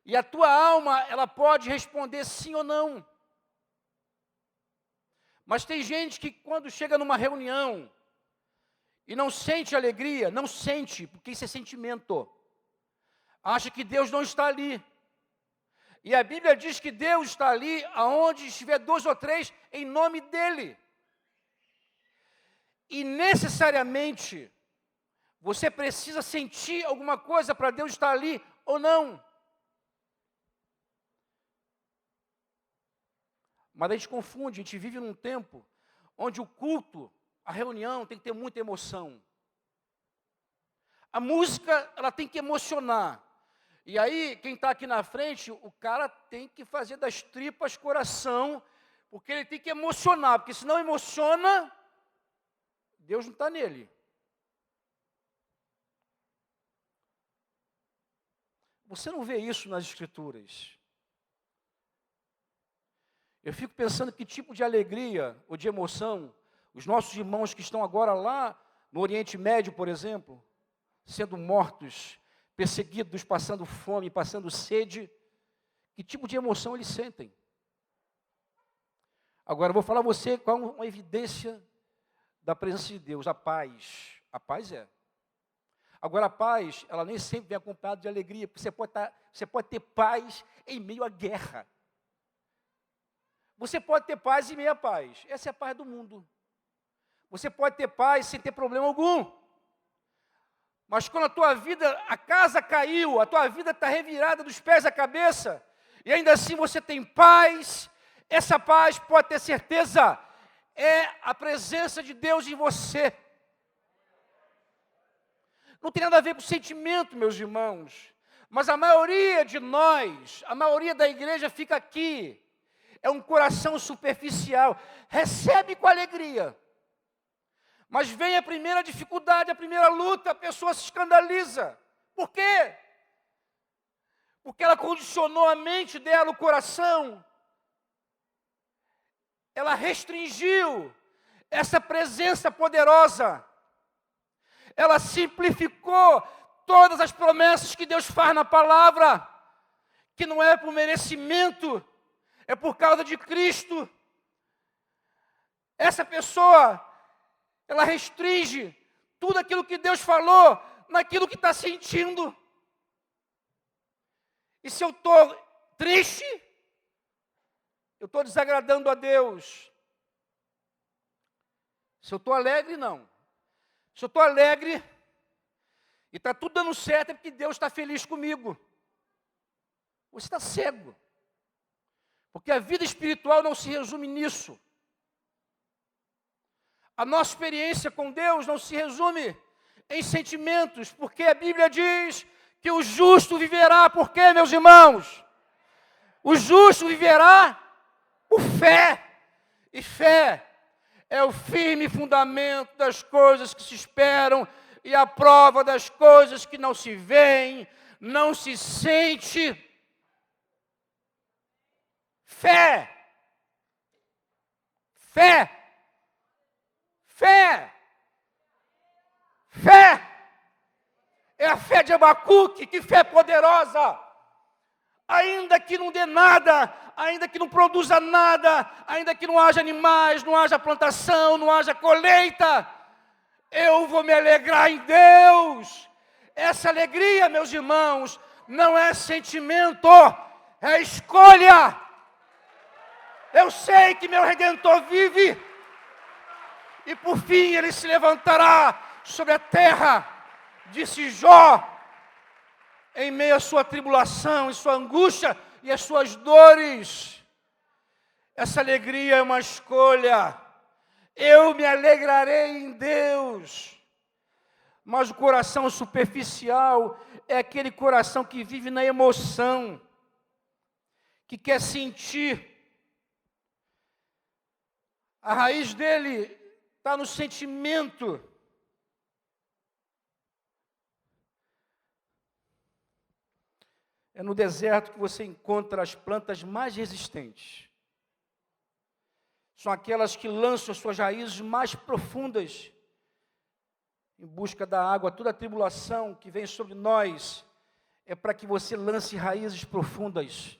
Speaker 1: E a tua alma, ela pode responder sim ou não. Mas tem gente que quando chega numa reunião e não sente alegria, não sente, porque isso é sentimento. Acha que Deus não está ali. E a Bíblia diz que Deus está ali aonde estiver 2 ou 3 em nome dEle. E necessariamente você precisa sentir alguma coisa para Deus estar ali ou não. Mas a gente confunde, a gente vive num tempo onde o culto, a reunião tem que ter muita emoção. A música, ela tem que emocionar. E aí, quem está aqui na frente, o cara tem que fazer das tripas coração, porque ele tem que emocionar, porque se não emociona, Deus não está nele. Você não vê isso nas Escrituras. Eu fico pensando que tipo de alegria ou de emoção os nossos irmãos que estão agora lá no Oriente Médio, por exemplo, sendo mortos, perseguidos, passando fome, passando sede, que tipo de emoção eles sentem? Agora, eu vou falar a você qual é uma evidência da presença de Deus, a paz. A paz é. Agora, a paz, ela nem sempre vem acompanhada de alegria, porque você pode ter paz em meio à guerra. Você pode ter paz em meio à paz. Essa é a paz do mundo. Você pode ter paz sem ter problema algum. Mas quando a tua vida, a casa caiu, a tua vida está revirada dos pés à cabeça, e ainda assim você tem paz, essa paz, pode ter certeza, é a presença de Deus em você. Não tem nada a ver com sentimento, meus irmãos. Mas a maioria de nós, a maioria da igreja fica aqui. É um coração superficial. Recebe com alegria. Mas vem a primeira dificuldade, a primeira luta, a pessoa se escandaliza. Por quê? Porque ela condicionou a mente dela, o coração. Ela restringiu essa presença poderosa. Ela simplificou todas as promessas que Deus faz na palavra, que não é por merecimento, é por causa de Cristo. Essa pessoa, ela restringe tudo aquilo que Deus falou naquilo que está sentindo. E se eu estou triste, eu estou desagradando a Deus. Se eu estou alegre, não. Se eu estou alegre e está tudo dando certo, é porque Deus está feliz comigo. Você está cego. Porque a vida espiritual não se resume nisso. A nossa experiência com Deus não se resume em sentimentos, porque a Bíblia diz que o justo viverá. Por quê, meus irmãos? O justo viverá por fé. E fé é o firme fundamento das coisas que se esperam e a prova das coisas que não se veem, não se sente. Fé. Fé. Fé. Fé. É a fé de Abacuque, que fé poderosa. Ainda que não dê nada, ainda que não produza nada, ainda que não haja animais, não haja plantação, não haja colheita, eu vou me alegrar em Deus. Essa alegria, meus irmãos, não é sentimento, é escolha. Eu sei que meu Redentor vive, e por fim ele se levantará sobre a terra, disse Jó, em meio à sua tribulação, e sua angústia e as suas dores. Essa alegria é uma escolha. Eu me alegrarei em Deus. Mas o coração superficial é aquele coração que vive na emoção, que quer sentir. A raiz dele está no sentimento. É no deserto que você encontra as plantas mais resistentes. São aquelas que lançam as suas raízes mais profundas em busca da água. Toda a tribulação que vem sobre nós é para que você lance raízes profundas.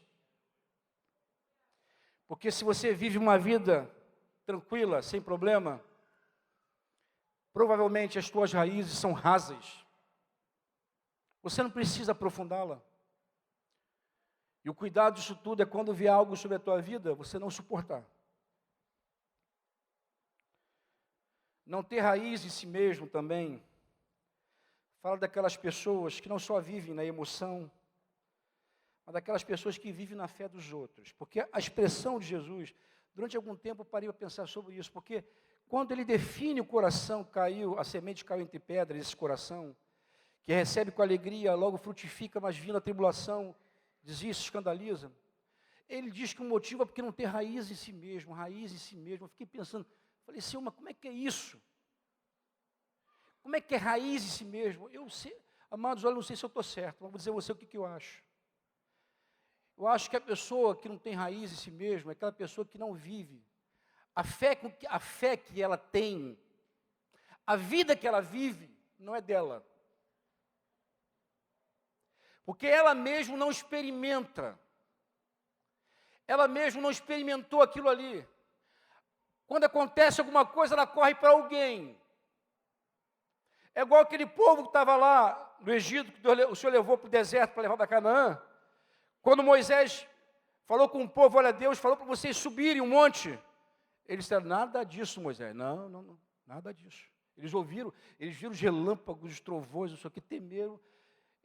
Speaker 1: Porque se você vive uma vida tranquila, sem problema, provavelmente as suas raízes são rasas. Você não precisa aprofundá-la. E o cuidado disso tudo é quando vier algo sobre a tua vida, você não suportar. Não ter raiz em si mesmo também. Fala daquelas pessoas que não só vivem na emoção, mas daquelas pessoas que vivem na fé dos outros. Porque a expressão de Jesus, durante algum tempo eu parei a pensar sobre isso, porque quando ele define o coração, a semente caiu entre pedras, esse coração, que recebe com alegria, logo frutifica, mas vindo a tribulação, desiste, escandaliza. Ele diz que o motivo é porque não tem raiz em si mesmo, raiz em si mesmo. Eu fiquei pensando, falei, Senhor, mas como é que é isso? Como é que é raiz em si mesmo? Eu sei, amados, olha, não sei se eu estou certo, mas vou dizer a você o que eu acho. Eu acho que a pessoa que não tem raiz em si mesmo é aquela pessoa que não vive. A fé que ela tem, a vida que ela vive, não é dela. Porque ela mesma não experimenta. Ela mesma não experimentou aquilo ali. Quando acontece alguma coisa, ela corre para alguém. É igual aquele povo que estava lá no Egito, que o Senhor levou para o deserto para levar para Canaã. Quando Moisés falou com o povo, olha, Deus falou para vocês subirem um monte. Eles disseram, nada disso, Moisés. Não, nada disso. Eles ouviram, eles viram os relâmpagos, os trovões, não sei o que, temeram.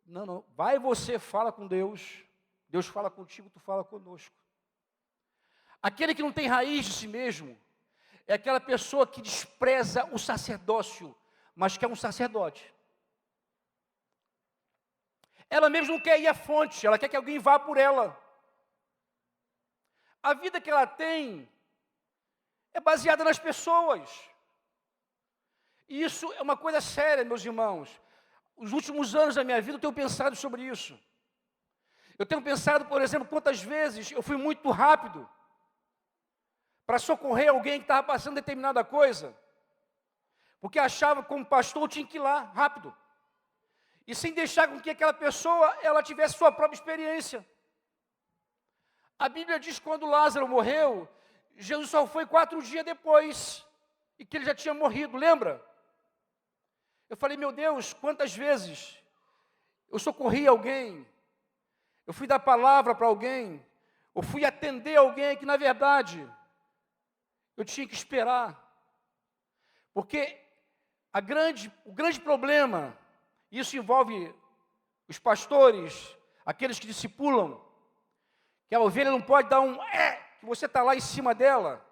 Speaker 1: Não, vai você, fala com Deus. Deus fala contigo, tu fala conosco. Aquele que não tem raiz de si mesmo, é aquela pessoa que despreza o sacerdócio, mas quer um sacerdote. Ela mesmo não quer ir à fonte, ela quer que alguém vá por ela. A vida que ela tem é baseada nas pessoas. E isso é uma coisa séria, meus irmãos. Os últimos anos da minha vida eu tenho pensado sobre isso. Eu tenho pensado, por exemplo, quantas vezes eu fui muito rápido para socorrer alguém que estava passando determinada coisa, porque achava que como pastor eu tinha que ir lá, rápido. E sem deixar com que aquela pessoa, ela tivesse sua própria experiência. A Bíblia diz que quando Lázaro morreu, Jesus só foi 4 dias depois, e que ele já tinha morrido, lembra? Eu falei, meu Deus, quantas vezes eu socorri alguém, eu fui dar palavra para alguém, eu fui atender alguém que na verdade eu tinha que esperar. Porque o grande problema, isso envolve os pastores, aqueles que discipulam, que a ovelha não pode dar que você está lá em cima dela,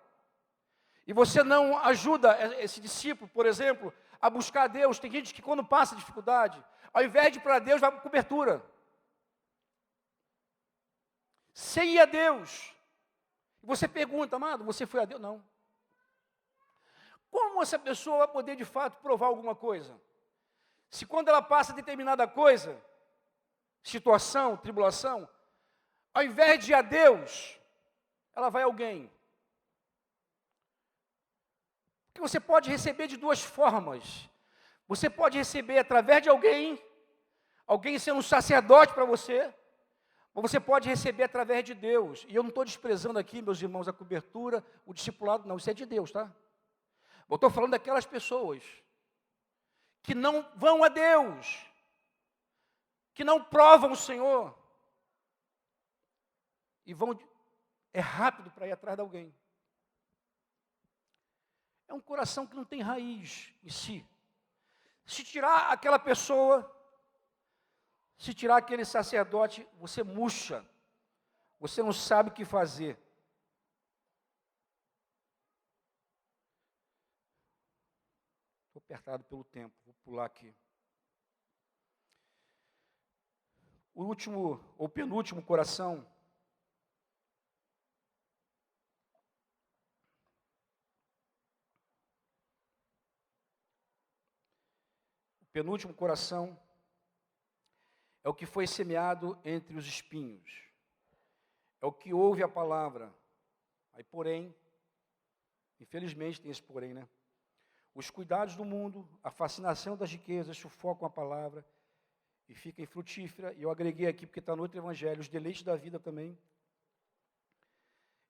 Speaker 1: e você não ajuda esse discípulo, por exemplo, a buscar a Deus. Tem gente que quando passa dificuldade, ao invés de ir para Deus, vai para cobertura. Sem ir a Deus. E você pergunta, amado, você foi a Deus? Não. Como essa pessoa vai poder de fato provar alguma coisa? Se quando ela passa determinada coisa, situação, tribulação, ao invés de ir a Deus, ela vai a alguém. Porque você pode receber de 2 formas. Você pode receber através de alguém sendo um sacerdote para você, ou você pode receber através de Deus. E eu não estou desprezando aqui, meus irmãos, a cobertura, o discipulado, não, isso é de Deus, tá? Eu estou falando daquelas pessoas que não vão a Deus, que não provam o Senhor, e é rápido para ir atrás de alguém. É um coração que não tem raiz em si. Se tirar aquela pessoa, se tirar aquele sacerdote, você murcha, você não sabe o que fazer. Estou apertado pelo tempo, vou pular aqui. o último ou penúltimo coração. O penúltimo coração é o que foi semeado entre os espinhos. É o que ouve a palavra. Aí, porém, infelizmente tem esse porém, né? Os cuidados do mundo, a fascinação das riquezas sufocam a palavra e fica infrutífera. E eu agreguei aqui, porque está no outro evangelho, os deleites da vida também.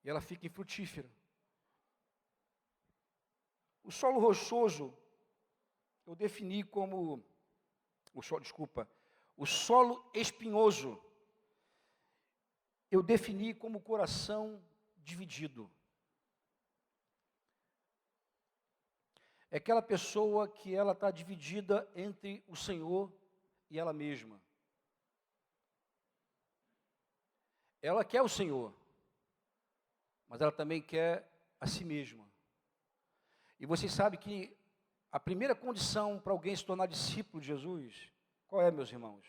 Speaker 1: E ela fica infrutífera. O solo rochoso, eu defini como... O solo espinhoso, eu defini como coração dividido. É aquela pessoa que ela está dividida entre o Senhor e ela mesma. Ela quer o Senhor, mas ela também quer a si mesma. E vocês sabem que a primeira condição para alguém se tornar discípulo de Jesus, qual é, meus irmãos?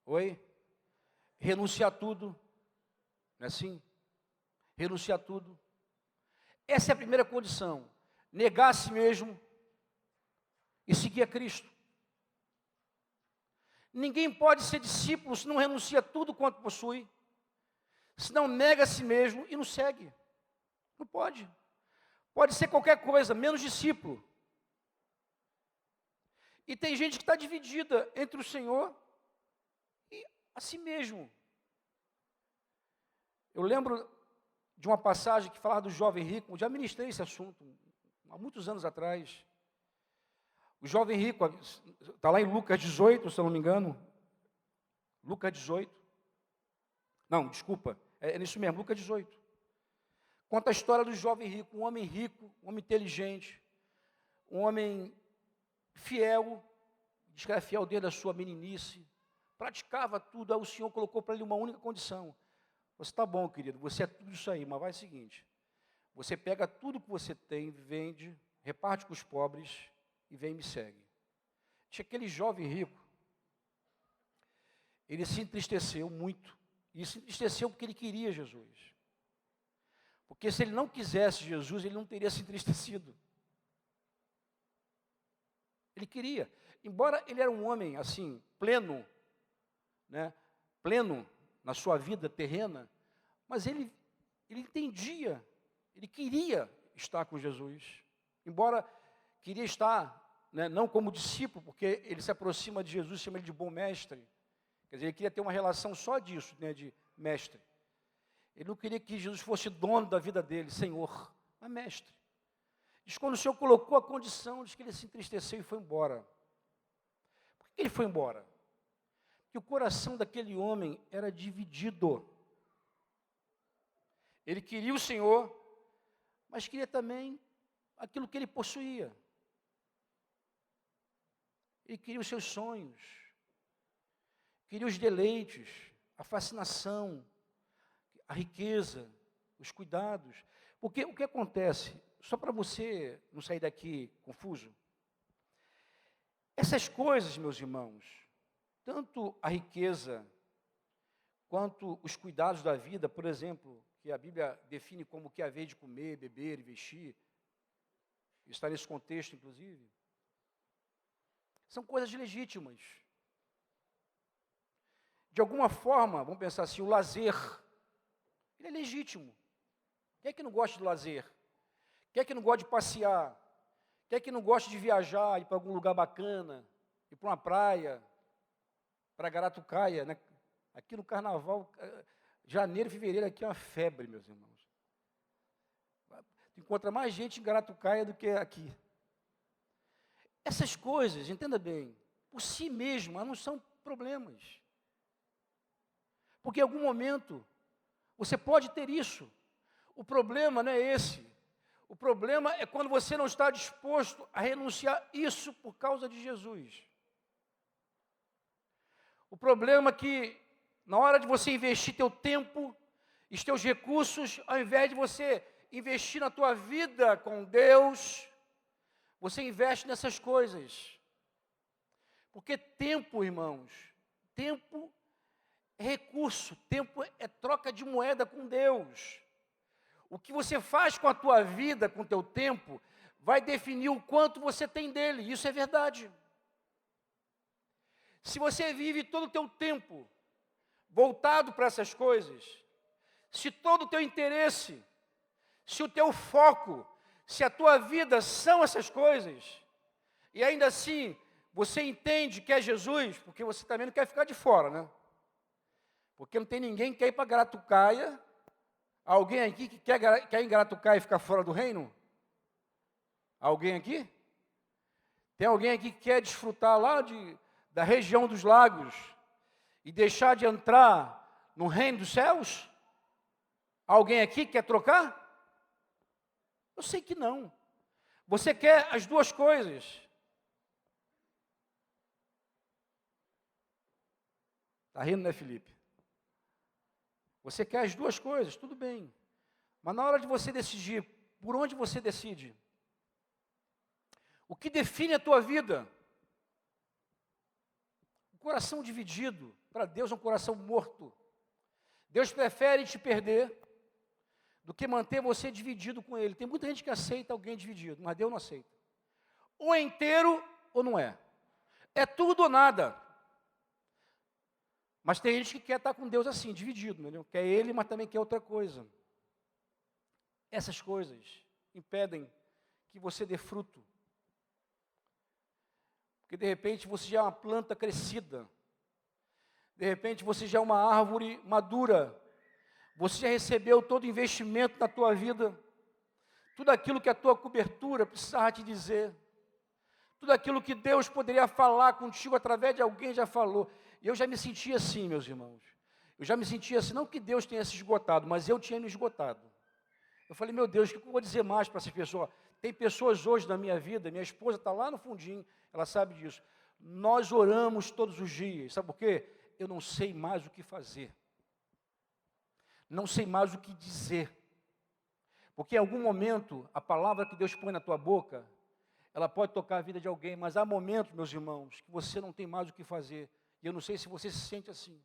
Speaker 1: Oi? Renunciar a tudo, não é assim? Renunciar a tudo. Essa é a primeira condição. Negar a si mesmo e seguir a Cristo. Ninguém pode ser discípulo se não renuncia a tudo quanto possui, se não nega a si mesmo e não segue. Não pode. Pode ser qualquer coisa, menos discípulo. E tem gente que está dividida entre o Senhor e a si mesmo. Eu lembro de uma passagem que falava do jovem rico, eu já ministrei esse assunto há muitos anos atrás. O jovem rico, está lá em Lucas 18, se eu não me engano. Lucas 18. Não, desculpa, é nisso mesmo, Lucas 18. Conta a história do jovem rico, um homem inteligente, um homem fiel, diz que era fiel desde a sua meninice, praticava tudo, aí o Senhor colocou para ele uma única condição. Você está bom, querido, você é tudo isso aí, mas vai o seguinte, você pega tudo que você tem, vende, reparte com os pobres e vem e me segue. Tinha aquele jovem rico, ele se entristeceu muito, e se entristeceu porque ele queria Jesus. Porque se ele não quisesse Jesus, ele não teria se entristecido. Ele queria, embora ele era um homem assim, pleno, né, pleno na sua vida terrena, mas ele entendia, ele queria estar com Jesus, embora queria estar, né, não como discípulo, porque ele se aproxima de Jesus, chama ele de bom mestre, quer dizer, ele queria ter uma relação só disso, né, de mestre. Ele não queria que Jesus fosse dono da vida dele, Senhor, mas mestre. Diz que quando o Senhor colocou a condição, diz que ele se entristeceu e foi embora. Por que ele foi embora? Porque o coração daquele homem era dividido. Ele queria o Senhor, mas queria também aquilo que ele possuía. Ele queria os seus sonhos, queria os deleites, a fascinação, a riqueza, os cuidados. Porque o que acontece, só para você não sair daqui confuso, essas coisas, meus irmãos, tanto a riqueza, quanto os cuidados da vida, por exemplo, que a Bíblia define como que é a vez de comer, beber e vestir, está nesse contexto, inclusive, são coisas legítimas. De alguma forma, vamos pensar assim, o lazer, ele é legítimo. Quem é que não gosta de lazer? Quem é que não gosta de passear? Quem é que não gosta de viajar, ir para algum lugar bacana, ir para uma praia, para Garatucaia, né? Aqui no carnaval, janeiro, fevereiro, aqui é uma febre, meus irmãos. Tu encontra mais gente em Garatucaia do que aqui. Essas coisas, entenda bem, por si mesmas, não são problemas. Porque em algum momento, você pode ter isso. O problema não é esse. O problema é quando você não está disposto a renunciar isso por causa de Jesus. O problema é que, na hora de você investir teu tempo, os teus recursos, ao invés de você investir na tua vida com Deus, você investe nessas coisas. Porque tempo, irmãos, Tempo é recurso, tempo é troca de moeda com Deus. O que você faz com a tua vida, com o teu tempo, vai definir o quanto você tem dele. Isso é verdade. Se você vive todo o teu tempo voltado para essas coisas, se todo o teu interesse, se o teu foco, se a tua vida são essas coisas, e ainda assim você entende que é Jesus, porque você também não quer ficar de fora, né? Porque não tem ninguém que quer ir para Garatucaia. Alguém aqui que quer ir em Garatucaia e ficar fora do reino? Alguém aqui? Tem alguém aqui que quer desfrutar lá da região dos lagos e deixar de entrar no reino dos céus? Alguém aqui quer trocar? Eu sei que não. Você quer as duas coisas. Está rindo, né, Felipe? Você quer as duas coisas, tudo bem. Mas na hora de você decidir, por onde você decide? O que define a tua vida? O coração dividido, para Deus é um coração morto. Deus prefere te perder do que manter você dividido com Ele. Tem muita gente que aceita alguém dividido, mas Deus não aceita. Ou é inteiro ou não é. É tudo ou nada. Mas tem gente que quer estar com Deus assim, dividido, entendeu? Quer Ele, mas também quer outra coisa. Essas coisas impedem que você dê fruto. Porque de repente você já é uma planta crescida. De repente você já é uma árvore madura. Você já recebeu todo o investimento na tua vida. Tudo aquilo que a tua cobertura precisava te dizer. Tudo aquilo que Deus poderia falar contigo através de alguém já falou. E eu já me sentia assim, meus irmãos. Eu já me sentia assim, não que Deus tenha se esgotado, mas eu tinha me esgotado. Eu falei, meu Deus, o que eu vou dizer mais para essas pessoas? Tem pessoas hoje na minha vida, minha esposa está lá no fundinho, ela sabe disso. Nós oramos todos os dias, sabe por quê? Eu não sei mais o que fazer. Não sei mais o que dizer. Porque em algum momento, a palavra que Deus põe na tua boca, ela pode tocar a vida de alguém, mas há momentos, meus irmãos, que você não tem mais o que fazer. E eu não sei se você se sente assim.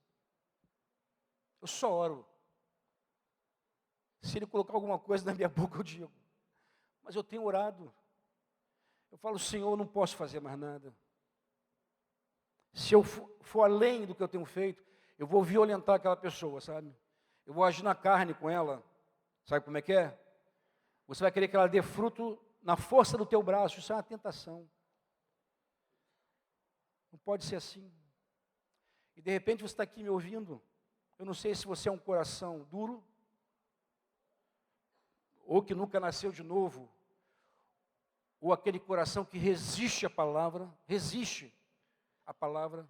Speaker 1: Eu só oro. Se Ele colocar alguma coisa na minha boca, eu digo. Mas eu tenho orado. Eu falo, Senhor, eu não posso fazer mais nada. Se eu for além do que eu tenho feito, eu vou violentar aquela pessoa, sabe? Eu vou agir na carne com ela. Sabe como é que é? Você vai querer que ela dê fruto na força do teu braço. Isso é uma tentação. Não pode ser assim. E de repente você está aqui me ouvindo. Eu não sei se você é um coração duro, ou que nunca nasceu de novo, ou aquele coração que resiste à palavra, resiste à palavra.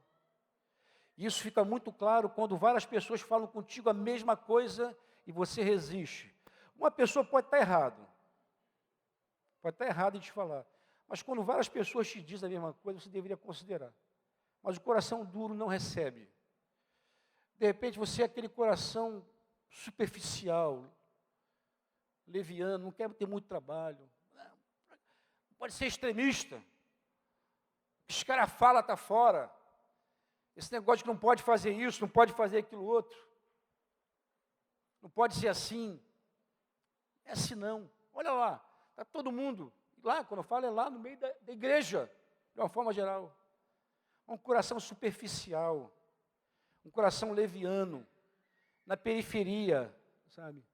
Speaker 1: Isso fica muito claro quando várias pessoas falam contigo a mesma coisa e você resiste. Uma pessoa pode estar errado em te falar, mas quando várias pessoas te dizem a mesma coisa, você deveria considerar. Mas o coração duro não recebe. De repente você é aquele coração superficial, leviano, não quer ter muito trabalho. Pode ser extremista. Esse cara fala, está fora. Esse negócio que não pode fazer isso, não pode fazer aquilo outro. Não pode ser assim. É assim não. Olha lá, está todo mundo. Lá, quando eu falo, é lá no meio da igreja, de uma forma geral. Um coração superficial. Um coração leviano. Na periferia, sabe?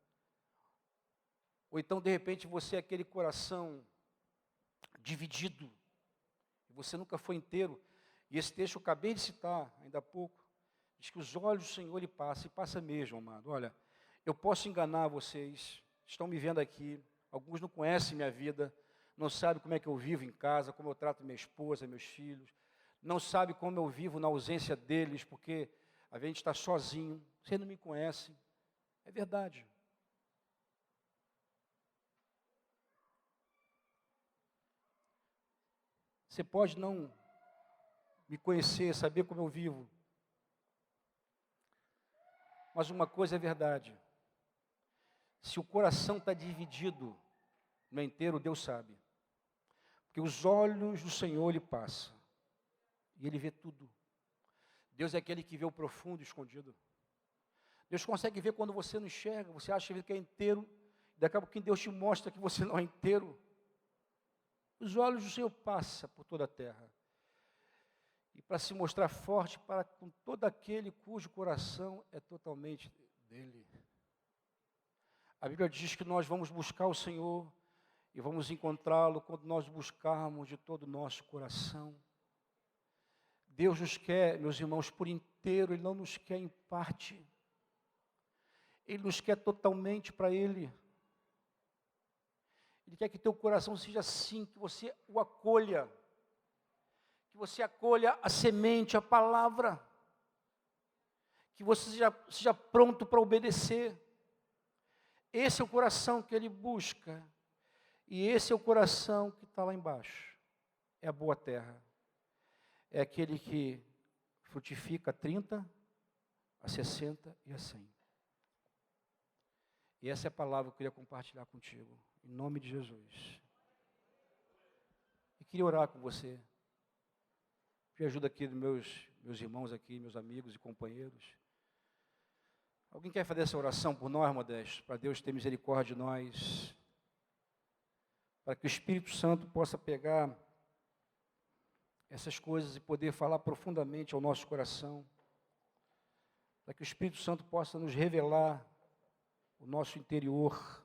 Speaker 1: Ou então, de repente, você é aquele coração dividido. Você nunca foi inteiro. E esse texto eu acabei de citar, ainda há pouco. Diz que os olhos do Senhor lhe passam, e passa mesmo, amado. Olha, eu posso enganar vocês, estão me vendo aqui, alguns não conhecem minha vida, não sabem como é que eu vivo em casa, como eu trato minha esposa, meus filhos, não sabem como eu vivo na ausência deles, porque a gente está sozinho, vocês não me conhecem. É verdade. Você pode não me conhecer, saber como eu vivo. Mas uma coisa é verdade. Se o coração está dividido no inteiro, Deus sabe. Porque os olhos do Senhor lhe passam. E Ele vê tudo. Deus é aquele que vê o profundo e escondido. Deus consegue ver quando você não enxerga, você acha que é inteiro, daqui a pouquinho Deus te mostra que você não é inteiro. Os olhos do Senhor passam por toda a terra. E para se mostrar forte para com todo aquele cujo coração é totalmente dele. A Bíblia diz que nós vamos buscar o Senhor e vamos encontrá-lo quando nós buscarmos de todo o nosso coração. Deus nos quer, meus irmãos, por inteiro, Ele não nos quer em parte. Ele nos quer totalmente para Ele. Ele quer que teu coração seja assim, que você o acolha. Que você acolha a semente, a palavra. Que você seja pronto para obedecer. Esse é o coração que Ele busca. E esse é o coração que está lá embaixo. É a boa terra. É aquele que frutifica a 30, a 60 e a 100. E essa é a palavra que eu queria compartilhar contigo, em nome de Jesus. E queria orar com você. Pedir ajuda aqui dos meus irmãos aqui, meus amigos e companheiros. Alguém quer fazer essa oração por nós, Modesto? Para Deus ter misericórdia de nós. Para que o Espírito Santo possa pegar essas coisas e poder falar profundamente ao nosso coração. Para que o Espírito Santo possa nos revelar o nosso interior.